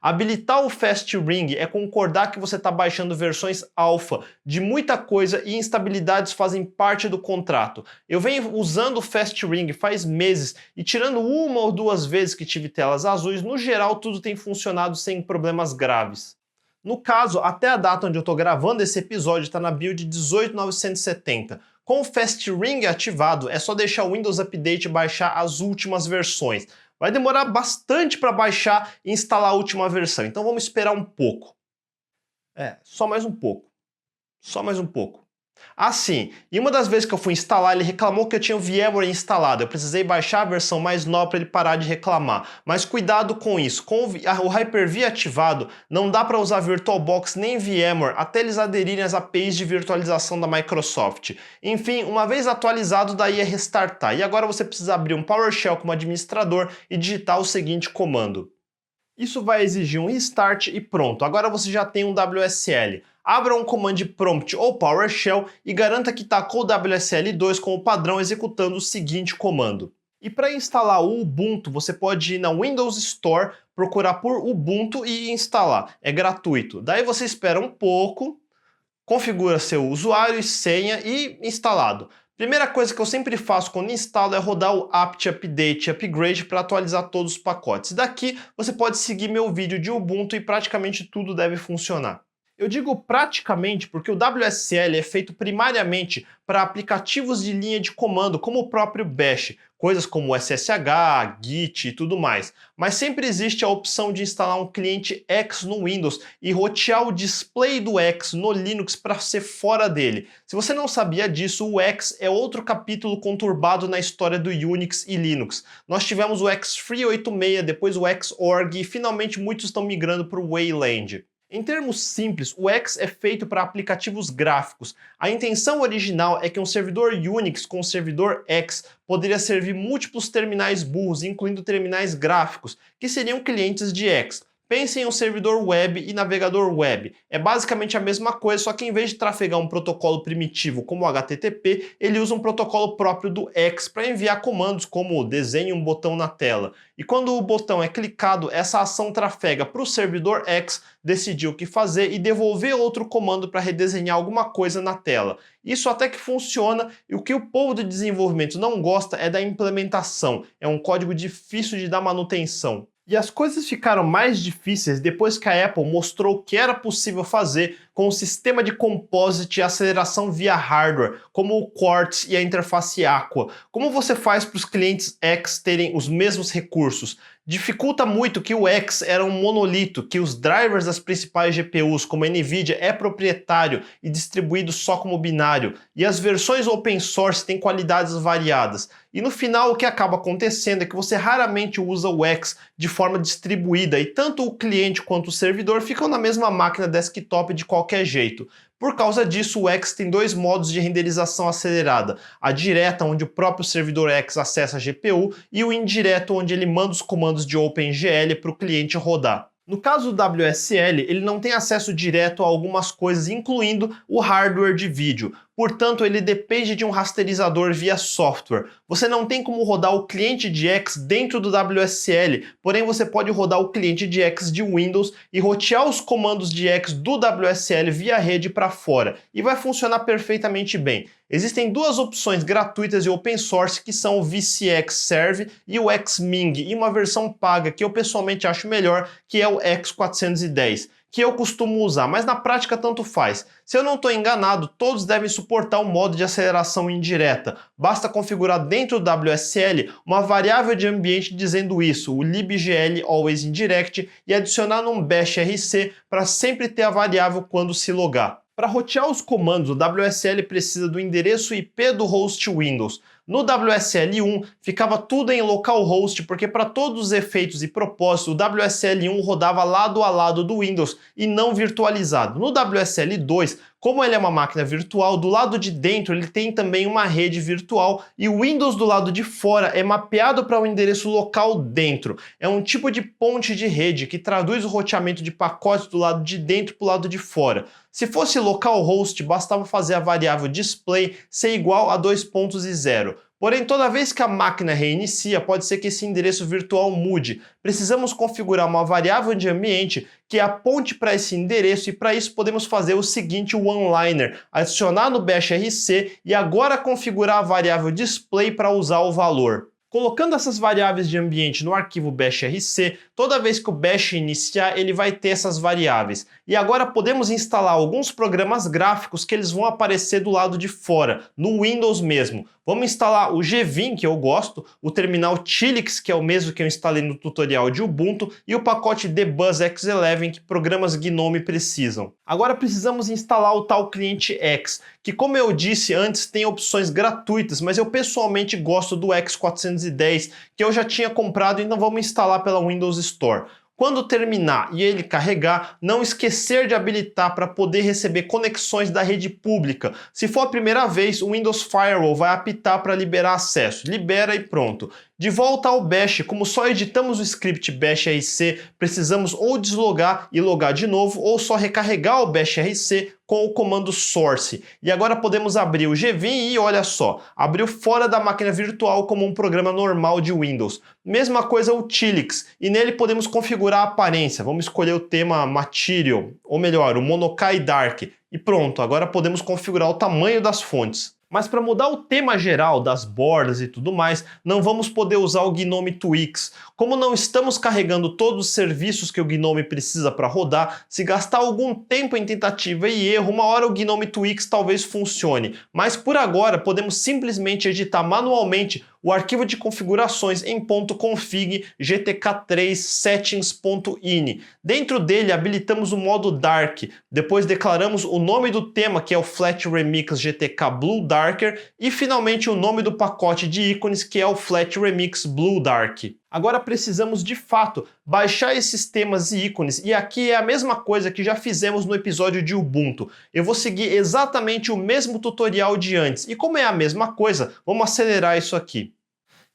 Habilitar o Fast Ring é concordar que você está baixando versões alfa de muita coisa e instabilidades fazem parte do contrato. Eu venho usando o Fast Ring faz meses e tirando uma ou duas vezes que tive telas azuis, no geral tudo tem funcionado sem problemas graves. No caso, até a data onde eu estou gravando esse episódio está na build 18970. Com o Fast Ring ativado, é só deixar o Windows Update baixar as últimas versões. Vai demorar bastante para baixar e instalar a última versão, então vamos esperar um pouco. Só mais um pouco. Só mais um pouco. Ah, sim, e uma das vezes que eu fui instalar, ele reclamou que eu tinha o VMware instalado. Eu precisei baixar a versão mais nova para ele parar de reclamar. Mas cuidado com isso, com o Hyper-V ativado, não dá para usar VirtualBox nem VMware até eles aderirem às APIs de virtualização da Microsoft. Enfim, uma vez atualizado, daí é restartar. E agora você precisa abrir um PowerShell como administrador e digitar o seguinte comando. Isso vai exigir um restart e pronto, agora você já tem um WSL. Abra um Command Prompt ou PowerShell e garanta que está com o WSL2 como padrão executando o seguinte comando. E para instalar o Ubuntu, você pode ir na Windows Store, procurar por Ubuntu e instalar. É gratuito. Daí você espera um pouco, configura seu usuário e senha e instalado. Primeira coisa que eu sempre faço quando instalo é rodar o apt update upgrade para atualizar todos os pacotes. Daqui você pode seguir meu vídeo de Ubuntu e praticamente tudo deve funcionar. Eu digo praticamente porque o WSL é feito primariamente para aplicativos de linha de comando, como o próprio Bash, coisas como SSH, Git e tudo mais. Mas sempre existe a opção de instalar um cliente X no Windows e rotear o display do X no Linux para ser fora dele. Se você não sabia disso, o X é outro capítulo conturbado na história do Unix e Linux. Nós tivemos o X386, depois o Xorg e finalmente muitos estão migrando para o Wayland. Em termos simples, o X é feito para aplicativos gráficos. A intenção original é que um servidor Unix com servidor X poderia servir múltiplos terminais burros, incluindo terminais gráficos, que seriam clientes de X. Pense em um servidor web e navegador web. É basicamente a mesma coisa, só que em vez de trafegar um protocolo primitivo como o HTTP, ele usa um protocolo próprio do X para enviar comandos como desenhe um botão na tela. E quando o botão é clicado, essa ação trafega para o servidor X decidir o que fazer e devolver outro comando para redesenhar alguma coisa na tela. Isso até que funciona, e o que o povo de desenvolvimento não gosta é da implementação. É um código difícil de dar manutenção. E as coisas ficaram mais difíceis depois que a Apple mostrou o que era possível fazer com o sistema de composite e aceleração via hardware, como o Quartz e a interface Aqua. Como você faz para os clientes X terem os mesmos recursos? Dificulta muito que o X era um monolito, que os drivers das principais GPUs, como a NVIDIA, é proprietário e distribuído só como binário, e as versões open source têm qualidades variadas. E no final o que acaba acontecendo é que você raramente usa o X de forma distribuída, e tanto o cliente quanto o servidor ficam na mesma máquina desktop de qualquer jeito. Por causa disso, o X tem dois modos de renderização acelerada, a direta, onde o próprio servidor X acessa a GPU, e o indireto, onde ele manda os comandos de OpenGL para o cliente rodar. No caso do WSL, ele não tem acesso direto a algumas coisas, incluindo o hardware de vídeo. Portanto, ele depende de um rasterizador via software. Você não tem como rodar o cliente de X dentro do WSL, porém você pode rodar o cliente de X de Windows e rotear os comandos de X do WSL via rede para fora, e vai funcionar perfeitamente bem. Existem duas opções gratuitas e open source que são o VCX Serve e o Xming, e uma versão paga que eu pessoalmente acho melhor, que é o X410. Que eu costumo usar, mas na prática tanto faz. Se eu não estou enganado, todos devem suportar o modo de aceleração indireta. Basta configurar dentro do WSL uma variável de ambiente dizendo isso, o libgl always indirect, e adicionar num bash rc para sempre ter a variável quando se logar. Para rotear os comandos, o WSL precisa do endereço IP do host Windows. No WSL1 ficava tudo em localhost, porque para todos os efeitos e propósitos, o WSL1 rodava lado a lado do Windows e não virtualizado. No WSL2, como ele é uma máquina virtual, do lado de dentro ele tem também uma rede virtual e o Windows do lado de fora é mapeado para o endereço local dentro. É um tipo de ponte de rede que traduz o roteamento de pacotes do lado de dentro para o lado de fora. Se fosse localhost, bastava fazer a variável display ser igual a 2.0. Porém, toda vez que a máquina reinicia, pode ser que esse endereço virtual mude. Precisamos configurar uma variável de ambiente que aponte para esse endereço, e para isso podemos fazer o seguinte one-liner, adicionar no bash rc e agora configurar a variável display para usar o valor. Colocando essas variáveis de ambiente no arquivo bash rc, toda vez que o bash iniciar, ele vai ter essas variáveis. E agora podemos instalar alguns programas gráficos que eles vão aparecer do lado de fora, no Windows mesmo. Vamos instalar o Gvim, que eu gosto, o terminal Tilix, que é o mesmo que eu instalei no tutorial de Ubuntu, e o pacote Dbuzz X11 que programas GNOME precisam. Agora precisamos instalar o tal cliente X, que, como eu disse antes, tem opções gratuitas, mas eu pessoalmente gosto do X410, que eu já tinha comprado, então vamos instalar pela Windows Store. Quando terminar e ele carregar, não esquecer de habilitar para poder receber conexões da rede pública. Se for a primeira vez, o Windows Firewall vai apitar para liberar acesso. Libera e pronto. De volta ao Bash, como só editamos o script Bash RC, precisamos ou deslogar e logar de novo, ou só recarregar o Bash RC com o comando source. E agora podemos abrir o Gvim e olha só, abriu fora da máquina virtual como um programa normal de Windows. Mesma coisa o Tilix, e nele podemos configurar a aparência. Vamos escolher o tema Material, ou melhor, o Monokai Dark. E pronto, agora podemos configurar o tamanho das fontes. Mas para mudar o tema geral das bordas e tudo mais, não vamos poder usar o GNOME Twix. Como não estamos carregando todos os serviços que o GNOME precisa para rodar, se gastar algum tempo em tentativa e erro, uma hora o GNOME Twix talvez funcione. Mas por agora podemos simplesmente editar manualmente o arquivo de configurações em .config gtk3 settings.ini. Dentro dele habilitamos o modo Dark, depois declaramos o nome do tema, que é o Flat Remix GTK Blue Darker, e finalmente o nome do pacote de ícones, que é o Flat Remix Blue Dark. Agora precisamos de fato baixar esses temas e ícones, e aqui é a mesma coisa que já fizemos no episódio de Ubuntu. Eu vou seguir exatamente o mesmo tutorial de antes, e como é a mesma coisa, vamos acelerar isso aqui.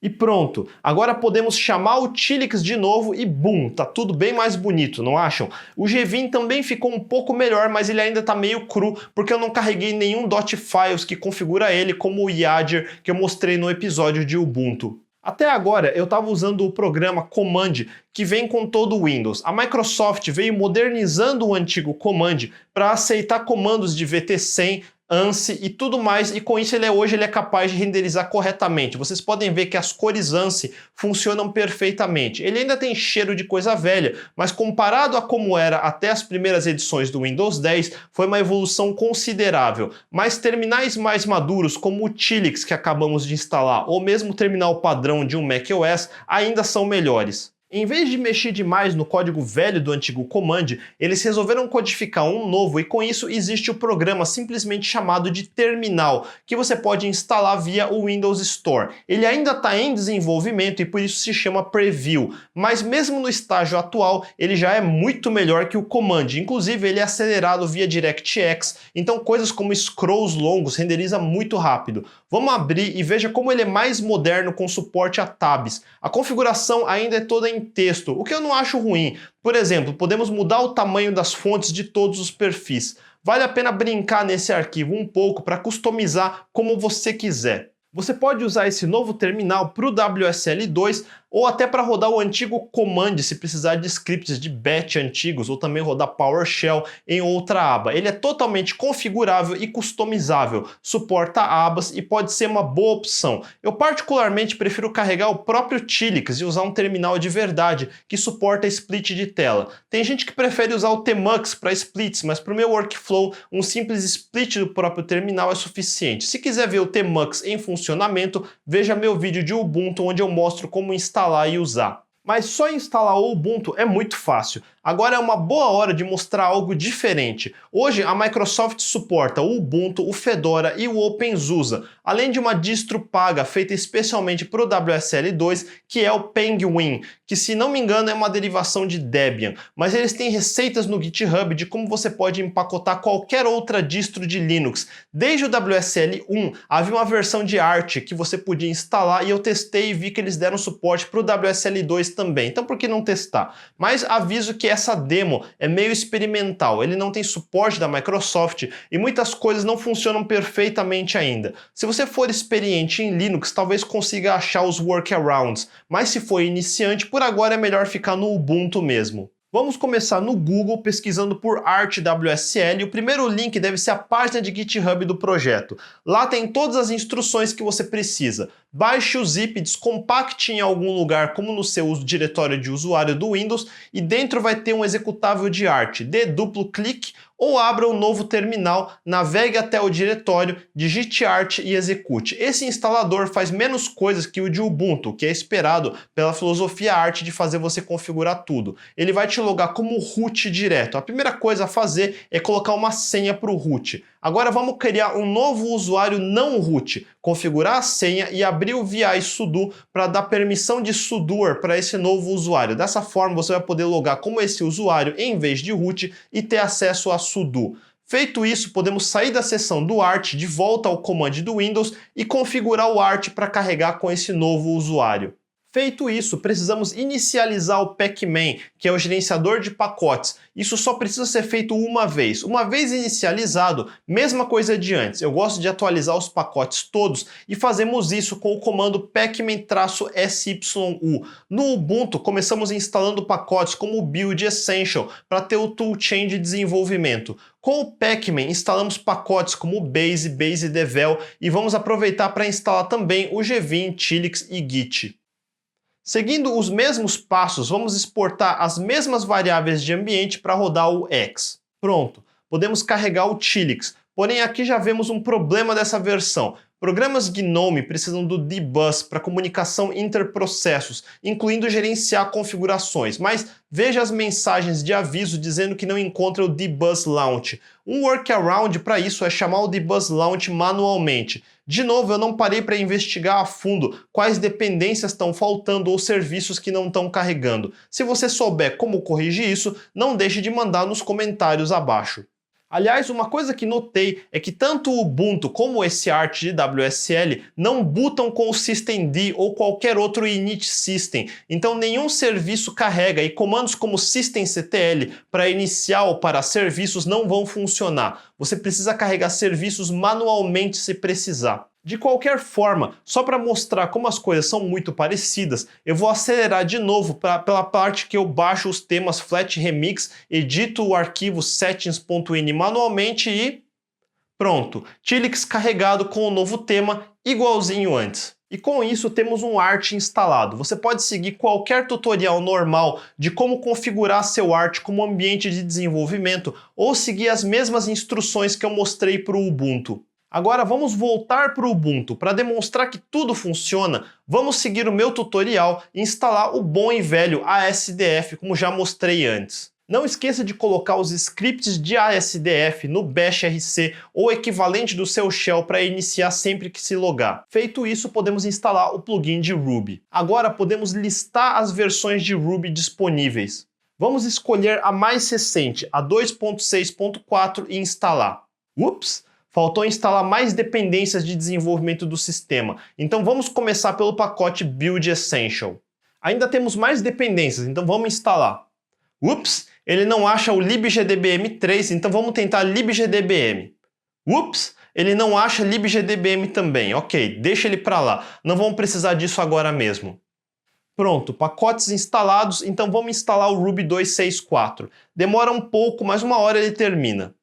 E pronto, agora podemos chamar o Tilix de novo e bum, tá tudo bem mais bonito, não acham? O Gvim também ficou um pouco melhor, mas ele ainda tá meio cru, porque eu não carreguei nenhum .files que configura ele como o Yagger que eu mostrei no episódio de Ubuntu. Até agora eu estava usando o programa Command, que vem com todo o Windows. A Microsoft veio modernizando o antigo Command para aceitar comandos de VT100, ANSI e tudo mais, e com isso hoje ele é capaz de renderizar corretamente. Vocês podem ver que as cores ANSI funcionam perfeitamente. Ele ainda tem cheiro de coisa velha, mas comparado a como era até as primeiras edições do Windows 10, foi uma evolução considerável. Mas terminais mais maduros, como o Tilix que acabamos de instalar, ou mesmo o terminal padrão de um macOS, ainda são melhores. Em vez de mexer demais no código velho do antigo Command, eles resolveram codificar um novo, e com isso existe o programa simplesmente chamado de Terminal, que você pode instalar via o Windows Store. Ele ainda está em desenvolvimento e por isso se chama Preview, mas mesmo no estágio atual ele já é muito melhor que o Command, inclusive ele é acelerado via DirectX, então coisas como scrolls longos renderiza muito rápido. Vamos abrir e veja como ele é mais moderno com suporte a tabs. A configuração ainda é toda em texto, o que eu não acho ruim. Por exemplo, podemos mudar o tamanho das fontes de todos os perfis. Vale a pena brincar nesse arquivo um pouco para customizar como você quiser. Você pode usar esse novo terminal para o WSL2 ou até para rodar o antigo Command se precisar de scripts de batch antigos, ou também rodar PowerShell em outra aba. Ele é totalmente configurável e customizável, suporta abas e pode ser uma boa opção. Eu particularmente prefiro carregar o próprio Tilix e usar um terminal de verdade que suporta split de tela. Tem gente que prefere usar o Tmux para splits, mas para o meu workflow um simples split do próprio terminal é suficiente. Se quiser ver o Tmux em funcionamento, veja meu vídeo de Ubuntu onde eu mostro como instalar e usar. Mas só instalar o Ubuntu é muito fácil. Agora é uma boa hora de mostrar algo diferente. Hoje a Microsoft suporta o Ubuntu, o Fedora e o OpenSUSE, além de uma distro paga feita especialmente para o WSL2, que é o Penguin, que se não me engano é uma derivação de Debian, mas eles têm receitas no GitHub de como você pode empacotar qualquer outra distro de Linux. Desde o WSL1 havia uma versão de Arch que você podia instalar e eu testei e vi que eles deram suporte para o WSL2 também, então por que não testar? Mas aviso que essa demo é meio experimental, ele não tem suporte da Microsoft e muitas coisas não funcionam perfeitamente ainda. Se você for experiente em Linux, talvez consiga achar os workarounds, mas se for iniciante, por agora é melhor ficar no Ubuntu mesmo. Vamos começar no Google pesquisando por ArchWSL e o primeiro link deve ser a página de GitHub do projeto. Lá tem todas as instruções que você precisa. Baixe o zip, descompacte em algum lugar como no seu diretório de usuário do Windows e dentro vai ter um executável de Arch. Dê duplo clique ou abra um novo terminal, navegue até o diretório, digite art e execute. Esse instalador faz menos coisas que o de Ubuntu, que é esperado pela filosofia art de fazer você configurar tudo. Ele vai te logar como root direto. A primeira coisa a fazer é colocar uma senha para o root. Agora vamos criar um novo usuário não root, configurar a senha e abrir o VI sudo para dar permissão de sudoer para esse novo usuário. Dessa forma você vai poder logar como esse usuário em vez de root e ter acesso a sudo. Feito isso, podemos sair da seção do art de volta ao comando do Windows e configurar o art para carregar com esse novo usuário. Feito isso, precisamos inicializar o Pacman, que é o gerenciador de pacotes. Isso só precisa ser feito uma vez. Uma vez inicializado, mesma coisa de antes. Eu gosto de atualizar os pacotes todos e fazemos isso com o comando pacman-syu. No Ubuntu, começamos instalando pacotes como o Build Essential para ter o toolchain de desenvolvimento. Com o Pacman, instalamos pacotes como o Base, Devel e vamos aproveitar para instalar também o Gvim, Tilix e Git. Seguindo os mesmos passos, vamos exportar as mesmas variáveis de ambiente para rodar o X. Pronto, podemos carregar o Tilix, porém aqui já vemos um problema dessa versão. Programas GNOME precisam do dbus para comunicação interprocessos, incluindo gerenciar configurações, mas veja as mensagens de aviso dizendo que não encontra o dbus launch. Um workaround para isso é chamar o dbus launch manualmente. De novo, eu não parei para investigar a fundo quais dependências estão faltando ou serviços que não estão carregando. Se você souber como corrigir isso, não deixe de mandar nos comentários abaixo. Aliás, uma coisa que notei é que tanto o Ubuntu como esse art de WSL não bootam com o systemd ou qualquer outro init system, então nenhum serviço carrega e comandos como systemctl para iniciar ou para serviços não vão funcionar. Você precisa carregar serviços manualmente se precisar. De qualquer forma, só para mostrar como as coisas são muito parecidas, eu vou acelerar de novo pela parte que eu baixo os temas Flat Remix, edito o arquivo settings.ini manualmente e... pronto! Tilix carregado com o novo tema, igualzinho antes. E com isso temos um art instalado. Você pode seguir qualquer tutorial normal de como configurar seu art como ambiente de desenvolvimento ou seguir as mesmas instruções que eu mostrei para o Ubuntu. Agora vamos voltar para o Ubuntu. Para demonstrar que tudo funciona, vamos seguir o meu tutorial e instalar o bom e velho ASDF, como já mostrei antes. Não esqueça de colocar os scripts de ASDF no Bash RC ou equivalente do seu shell para iniciar sempre que se logar. Feito isso, podemos instalar o plugin de Ruby. Agora podemos listar as versões de Ruby disponíveis. Vamos escolher a mais recente, a 2.6.4 e instalar. Ups! Faltou instalar mais dependências de desenvolvimento do sistema, então vamos começar pelo pacote Build Essential. Ainda temos mais dependências, então vamos instalar. Ups, ele não acha o libgdbm3, então vamos tentar libgdbm. Ups, ele não acha libgdbm também. Ok, deixa ele para lá, não vamos precisar disso agora mesmo. Pronto, pacotes instalados, então vamos instalar o Ruby 2.6.4. Demora um pouco, mas uma hora ele termina.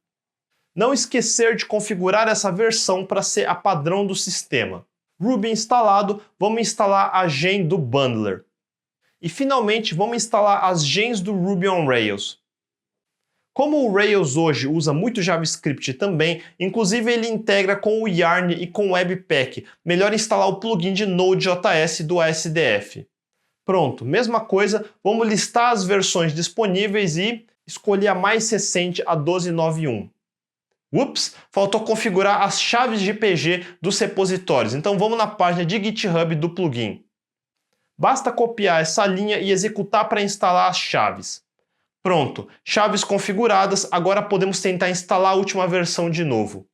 Não esquecer de configurar essa versão para ser a padrão do sistema. Ruby instalado, vamos instalar a gen do bundler. E finalmente vamos instalar as gens do Ruby on Rails. Como o Rails hoje usa muito JavaScript também, inclusive ele integra com o Yarn e com o Webpack, melhor instalar o plugin de Node.js do ASDF. Pronto, mesma coisa, vamos listar as versões disponíveis e escolher a mais recente, a 12.9.1. Ups, faltou configurar as chaves de PG dos repositórios, então vamos na página de GitHub do plugin. Basta copiar essa linha e executar para instalar as chaves. Pronto, chaves configuradas, agora podemos tentar instalar a última versão de novo.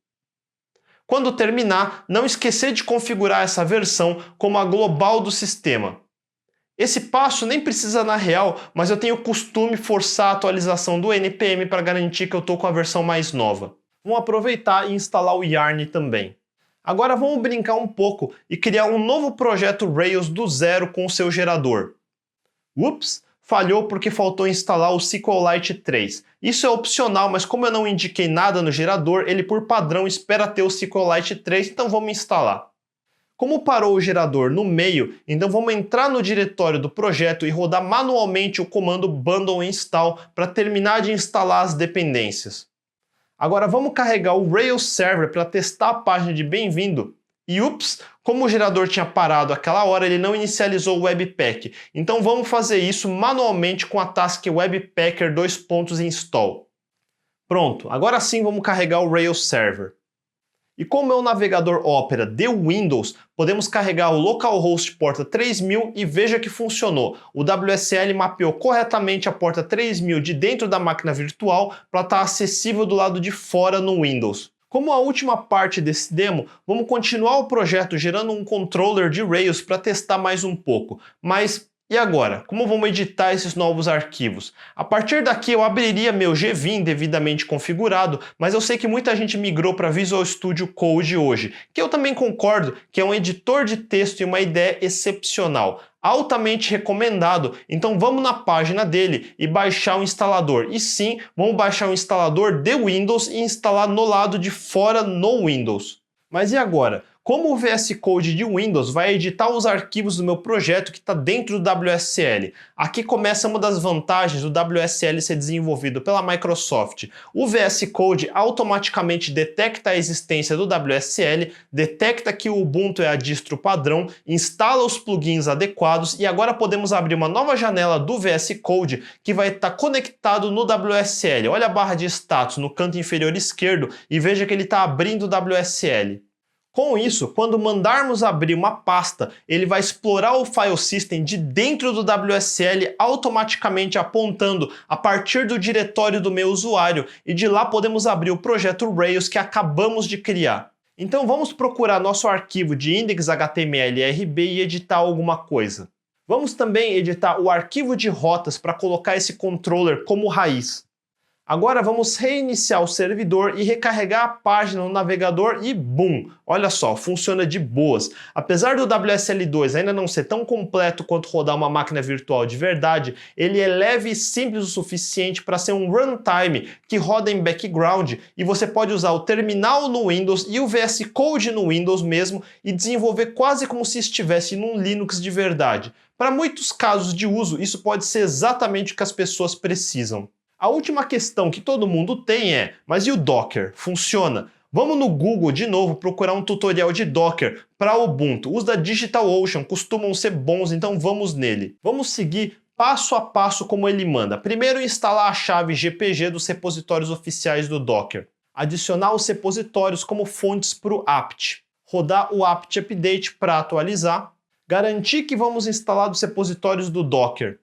Quando terminar, não esquecer de configurar essa versão como a global do sistema. Esse passo nem precisa na real, mas eu tenho o costume forçar a atualização do NPM para garantir que eu estou com a versão mais nova. Vamos aproveitar e instalar o Yarn também. Agora vamos brincar um pouco e criar um novo projeto Rails do zero com o seu gerador. Ups, falhou porque faltou instalar o SQLite 3. Isso é opcional, mas como eu não indiquei nada no gerador, ele por padrão espera ter o SQLite 3, então vamos instalar. Como parou o gerador no meio, então vamos entrar no diretório do projeto e rodar manualmente o comando bundle install para terminar de instalar as dependências. Agora vamos carregar o Rails Server para testar a página de bem-vindo. E ups, como o gerador tinha parado aquela hora, ele não inicializou o Webpack. Então vamos fazer isso manualmente com a task Webpacker install. Pronto, agora sim vamos carregar o Rails Server. E como é o navegador Opera de Windows, podemos carregar o localhost porta 3000 e veja que funcionou. O WSL mapeou corretamente a porta 3000 de dentro da máquina virtual para estar acessível do lado de fora no Windows. Como a última parte desse demo, vamos continuar o projeto gerando um controller de Rails para testar mais um pouco. Mas e agora? Como vamos editar esses novos arquivos? A partir daqui eu abriria meu Gvim devidamente configurado, mas eu sei que muita gente migrou para Visual Studio Code hoje, que eu também concordo que é um editor de texto e uma ideia excepcional. Altamente recomendado, então vamos na página dele e baixar o instalador. E sim, vamos baixar o instalador de Windows e instalar no lado de fora no Windows. Mas e agora? Como o VS Code de Windows vai editar os arquivos do meu projeto que está dentro do WSL? Aqui começa uma das vantagens do WSL ser desenvolvido pela Microsoft. O VS Code automaticamente detecta a existência do WSL, detecta que o Ubuntu é a distro padrão, instala os plugins adequados e agora podemos abrir uma nova janela do VS Code que vai estar conectado no WSL. Olha a barra de status no canto inferior esquerdo e veja que ele está abrindo o WSL. Com isso, quando mandarmos abrir uma pasta, ele vai explorar o file system de dentro do WSL automaticamente apontando a partir do diretório do meu usuário e de lá podemos abrir o projeto Rails que acabamos de criar. Então vamos procurar nosso arquivo de index.html/rb e editar alguma coisa. Vamos também editar o arquivo de rotas para colocar esse controller como raiz. Agora vamos reiniciar o servidor e recarregar a página no navegador e BUM! Olha só, funciona de boas. Apesar do WSL2 ainda não ser tão completo quanto rodar uma máquina virtual de verdade, ele é leve e simples o suficiente para ser um runtime que roda em background e você pode usar o terminal no Windows e o VS Code no Windows mesmo e desenvolver quase como se estivesse num Linux de verdade. Para muitos casos de uso, isso pode ser exatamente o que as pessoas precisam. A última questão que todo mundo tem é, mas e o Docker? Funciona? Vamos no Google de novo procurar um tutorial de Docker para Ubuntu. Os da DigitalOcean costumam ser bons, então vamos nele. Vamos seguir passo a passo como ele manda. Primeiro, instalar a chave GPG dos repositórios oficiais do Docker. Adicionar os repositórios como fontes para o apt. Rodar o apt update para atualizar. Garantir que vamos instalar os repositórios do Docker.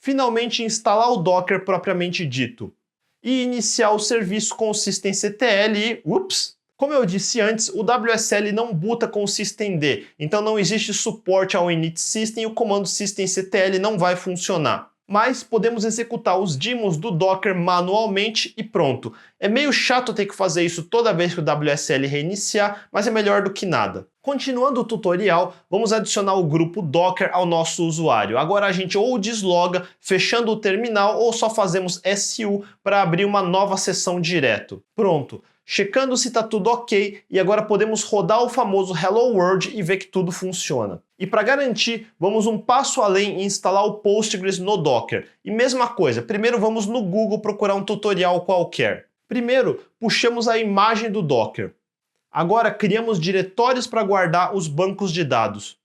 Finalmente instalar o Docker propriamente dito. E iniciar o serviço com o systemctl e, ups! Como eu disse antes, o WSL não boota com o systemd, então não existe suporte ao init system e o comando systemctl não vai funcionar. Mas podemos executar os daemons do Docker manualmente e pronto. É meio chato ter que fazer isso toda vez que o WSL reiniciar, mas é melhor do que nada. Continuando o tutorial, vamos adicionar o grupo Docker ao nosso usuário. Agora a gente ou desloga, fechando o terminal, ou só fazemos SU para abrir uma nova sessão direto. Pronto. Checando se está tudo ok, e agora podemos rodar o famoso Hello World e ver que tudo funciona. E para garantir, vamos um passo além e instalar o Postgres no Docker. E mesma coisa, primeiro vamos no Google procurar um tutorial qualquer. Primeiro, puxamos a imagem do Docker. Agora criamos diretórios para guardar os bancos de dados.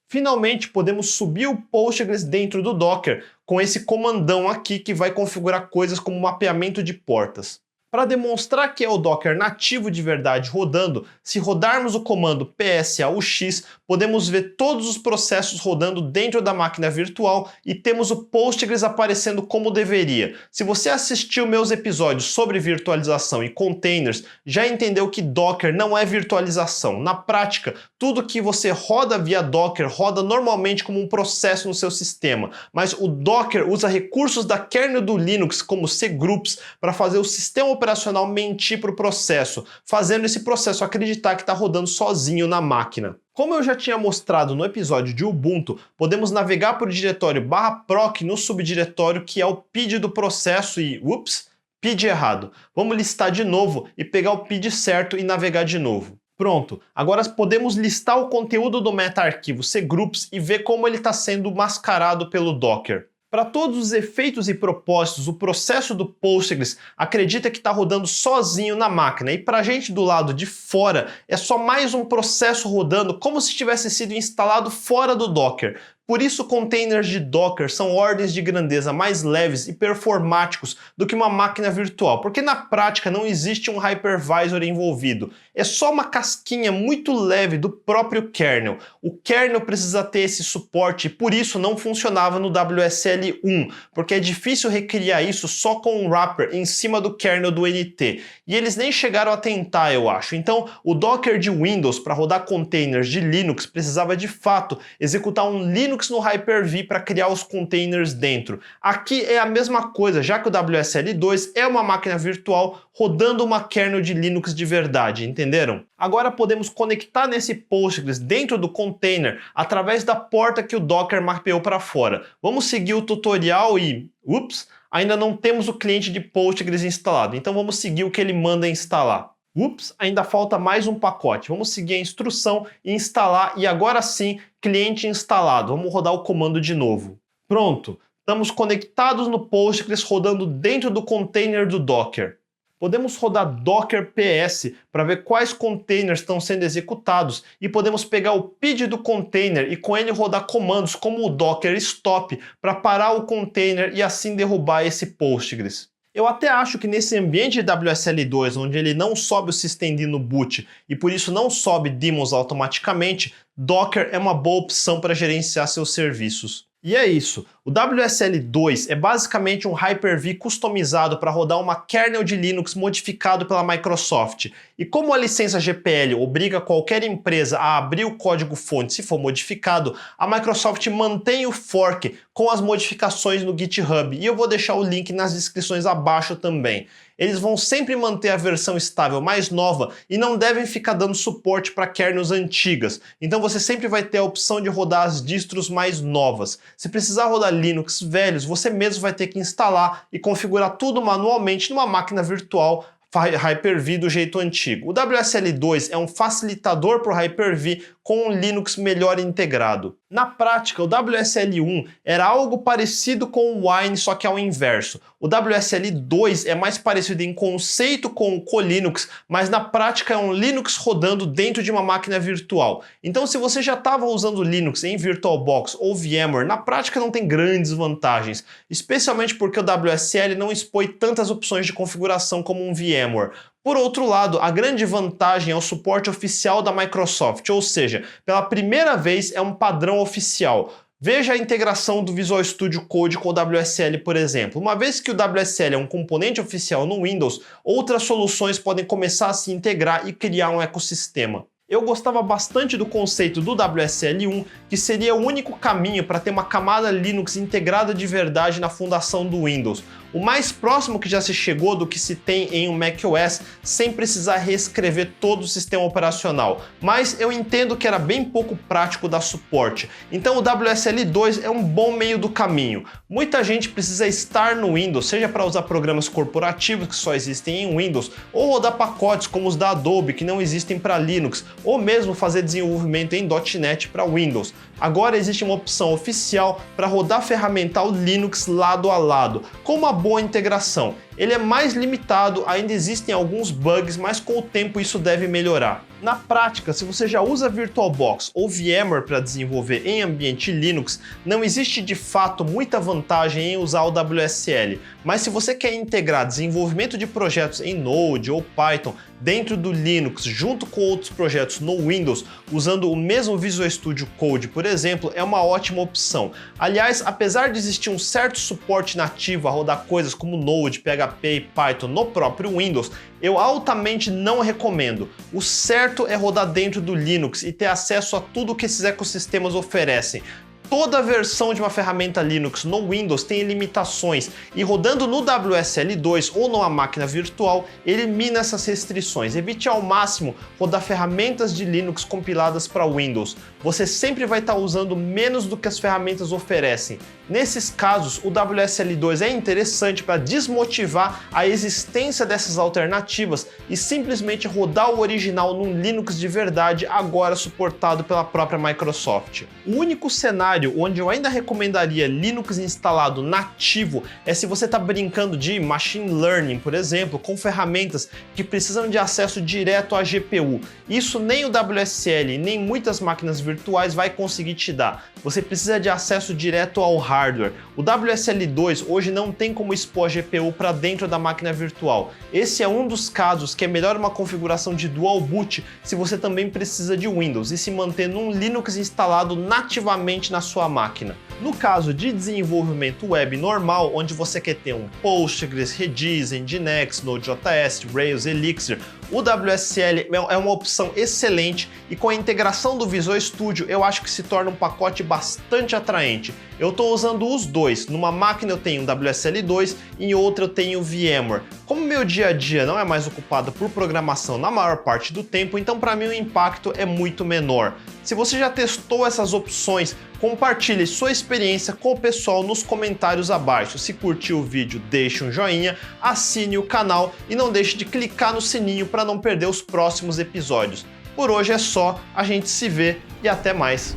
Finalmente, podemos subir o Postgres dentro do Docker com esse comandão aqui que vai configurar coisas como mapeamento de portas. Para demonstrar que é o Docker nativo de verdade rodando, se rodarmos o comando psaux, podemos ver todos os processos rodando dentro da máquina virtual e temos o Postgres aparecendo como deveria. Se você assistiu meus episódios sobre virtualização e containers, já entendeu que Docker não é virtualização. Na prática, tudo que você roda via Docker roda normalmente como um processo no seu sistema, mas o Docker usa recursos da kernel do Linux, como cgroups, para fazer o sistema operacional mentir para o processo, fazendo esse processo acreditar que está rodando sozinho na máquina. Como eu já tinha mostrado no episódio de Ubuntu, podemos navegar para o diretório /proc no subdiretório que é o PID do processo e, ups, PID errado. Vamos listar de novo e pegar o PID certo e navegar de novo. Pronto, agora podemos listar o conteúdo do meta-arquivo cgroups e ver como ele está sendo mascarado pelo Docker. Para todos os efeitos e propósitos, o processo do Postgres acredita que está rodando sozinho na máquina, e para a gente do lado de fora é só mais um processo rodando como se tivesse sido instalado fora do Docker. Por isso, containers de Docker são ordens de grandeza mais leves e performáticos do que uma máquina virtual, porque na prática não existe um hypervisor envolvido. É só uma casquinha muito leve do próprio kernel. O kernel precisa ter esse suporte e por isso não funcionava no WSL1, porque é difícil recriar isso só com um wrapper em cima do kernel do NT. E eles nem chegaram a tentar, eu acho. Então, o Docker de Windows para rodar containers de Linux precisava de fato executar um Linux no Hyper-V para criar os containers dentro. Aqui é a mesma coisa, já que o WSL2 é uma máquina virtual rodando uma kernel de Linux de verdade, entenderam? Agora podemos conectar nesse Postgres dentro do container através da porta que o Docker mapeou para fora. Vamos seguir o tutorial e... Ups! Ainda não temos o cliente de Postgres instalado, então vamos seguir o que ele manda instalar. Ups, ainda falta mais um pacote. Vamos seguir a instrução e instalar, e agora sim, cliente instalado. Vamos rodar o comando de novo. Pronto, estamos conectados no Postgres rodando dentro do container do Docker. Podemos rodar Docker PS para ver quais containers estão sendo executados e podemos pegar o PID do container e com ele rodar comandos como o Docker stop para parar o container e assim derrubar esse Postgres. Eu até acho que nesse ambiente de WSL2, onde ele não sobe o systemd no boot e por isso não sobe daemons automaticamente, Docker é uma boa opção para gerenciar seus serviços. E é isso. O WSL2 é basicamente um Hyper-V customizado para rodar uma kernel de Linux modificado pela Microsoft. E como a licença GPL obriga qualquer empresa a abrir o código-fonte se for modificado, a Microsoft mantém o fork com as modificações no GitHub. E eu vou deixar o link nas descrições abaixo também. Eles vão sempre manter a versão estável mais nova e não devem ficar dando suporte para kernels antigas. Então você sempre vai ter a opção de rodar as distros mais novas. Se precisar rodar Linux velhos, você mesmo vai ter que instalar e configurar tudo manualmente numa máquina virtual Hyper-V do jeito antigo. O WSL2 é um facilitador para o Hyper-V com um Linux melhor integrado. Na prática, o WSL1 era algo parecido com o Wine, só que ao inverso. O WSL2 é mais parecido em conceito com o Colinux, mas na prática é um Linux rodando dentro de uma máquina virtual. Então, se você já estava usando Linux em VirtualBox ou VMware, na prática não tem grandes vantagens, especialmente porque o WSL não expõe tantas opções de configuração como um VMware. Por outro lado, a grande vantagem é o suporte oficial da Microsoft, ou seja, pela primeira vez é um padrão oficial. Veja a integração do Visual Studio Code com o WSL, por exemplo. Uma vez que o WSL é um componente oficial no Windows, outras soluções podem começar a se integrar e criar um ecossistema. Eu gostava bastante do conceito do WSL1, que seria o único caminho para ter uma camada Linux integrada de verdade na fundação do Windows. O mais próximo que já se chegou do que se tem em um macOS sem precisar reescrever todo o sistema operacional. Mas eu entendo que era bem pouco prático dar suporte. Então o WSL2 é um bom meio do caminho. Muita gente precisa estar no Windows, seja para usar programas corporativos que só existem em Windows, ou rodar pacotes como os da Adobe que não existem para Linux, ou mesmo fazer desenvolvimento em .NET para Windows. Agora existe uma opção oficial para rodar ferramental Linux lado a lado, com uma boa integração. Ele é mais limitado, ainda existem alguns bugs, mas com o tempo isso deve melhorar. Na prática, se você já usa VirtualBox ou VMware para desenvolver em ambiente Linux, não existe de fato muita vantagem em usar o WSL. Mas se você quer integrar desenvolvimento de projetos em Node ou Python dentro do Linux, junto com outros projetos no Windows, usando o mesmo Visual Studio Code, por exemplo, é uma ótima opção. Aliás, apesar de existir um certo suporte nativo a rodar coisas como Node, PHP e Python no próprio Windows, eu altamente não recomendo. O certo é rodar dentro do Linux e ter acesso a tudo que esses ecossistemas oferecem. Toda versão de uma ferramenta Linux no Windows tem limitações e rodando no WSL2 ou numa máquina virtual, elimina essas restrições. Evite ao máximo rodar ferramentas de Linux compiladas para Windows. Você sempre vai estar usando menos do que as ferramentas oferecem. Nesses casos, o WSL2 é interessante para desmotivar a existência dessas alternativas e simplesmente rodar o original num Linux de verdade, agora suportado pela própria Microsoft. O único cenário cenário onde eu ainda recomendaria Linux instalado nativo é se você está brincando de machine learning, por exemplo, com ferramentas que precisam de acesso direto à GPU. Isso nem o WSL, nem muitas máquinas virtuais vai conseguir te dar. Você precisa de acesso direto ao hardware. O WSL2 hoje não tem como expor a GPU para dentro da máquina virtual. Esse é um dos casos que é melhor uma configuração de dual boot se você também precisa de Windows e se manter num Linux instalado nativamente na sua máquina. No caso de desenvolvimento web normal, onde você quer ter um Postgres, Redis, Nginx, Node.js, Rails, Elixir, o WSL é uma opção excelente e com a integração do Visual Studio eu acho que se torna um pacote bastante atraente. Eu estou usando os dois, numa máquina eu tenho um WSL2 e em outra eu tenho VMware. Como meu dia a dia não é mais ocupado por programação na maior parte do tempo, então para mim o impacto é muito menor. Se você já testou essas opções, compartilhe sua experiência com o pessoal nos comentários abaixo. Se curtiu o vídeo, deixe um joinha, assine o canal e não deixe de clicar no sininho para não perder os próximos episódios. Por hoje é só, a gente se vê e até mais!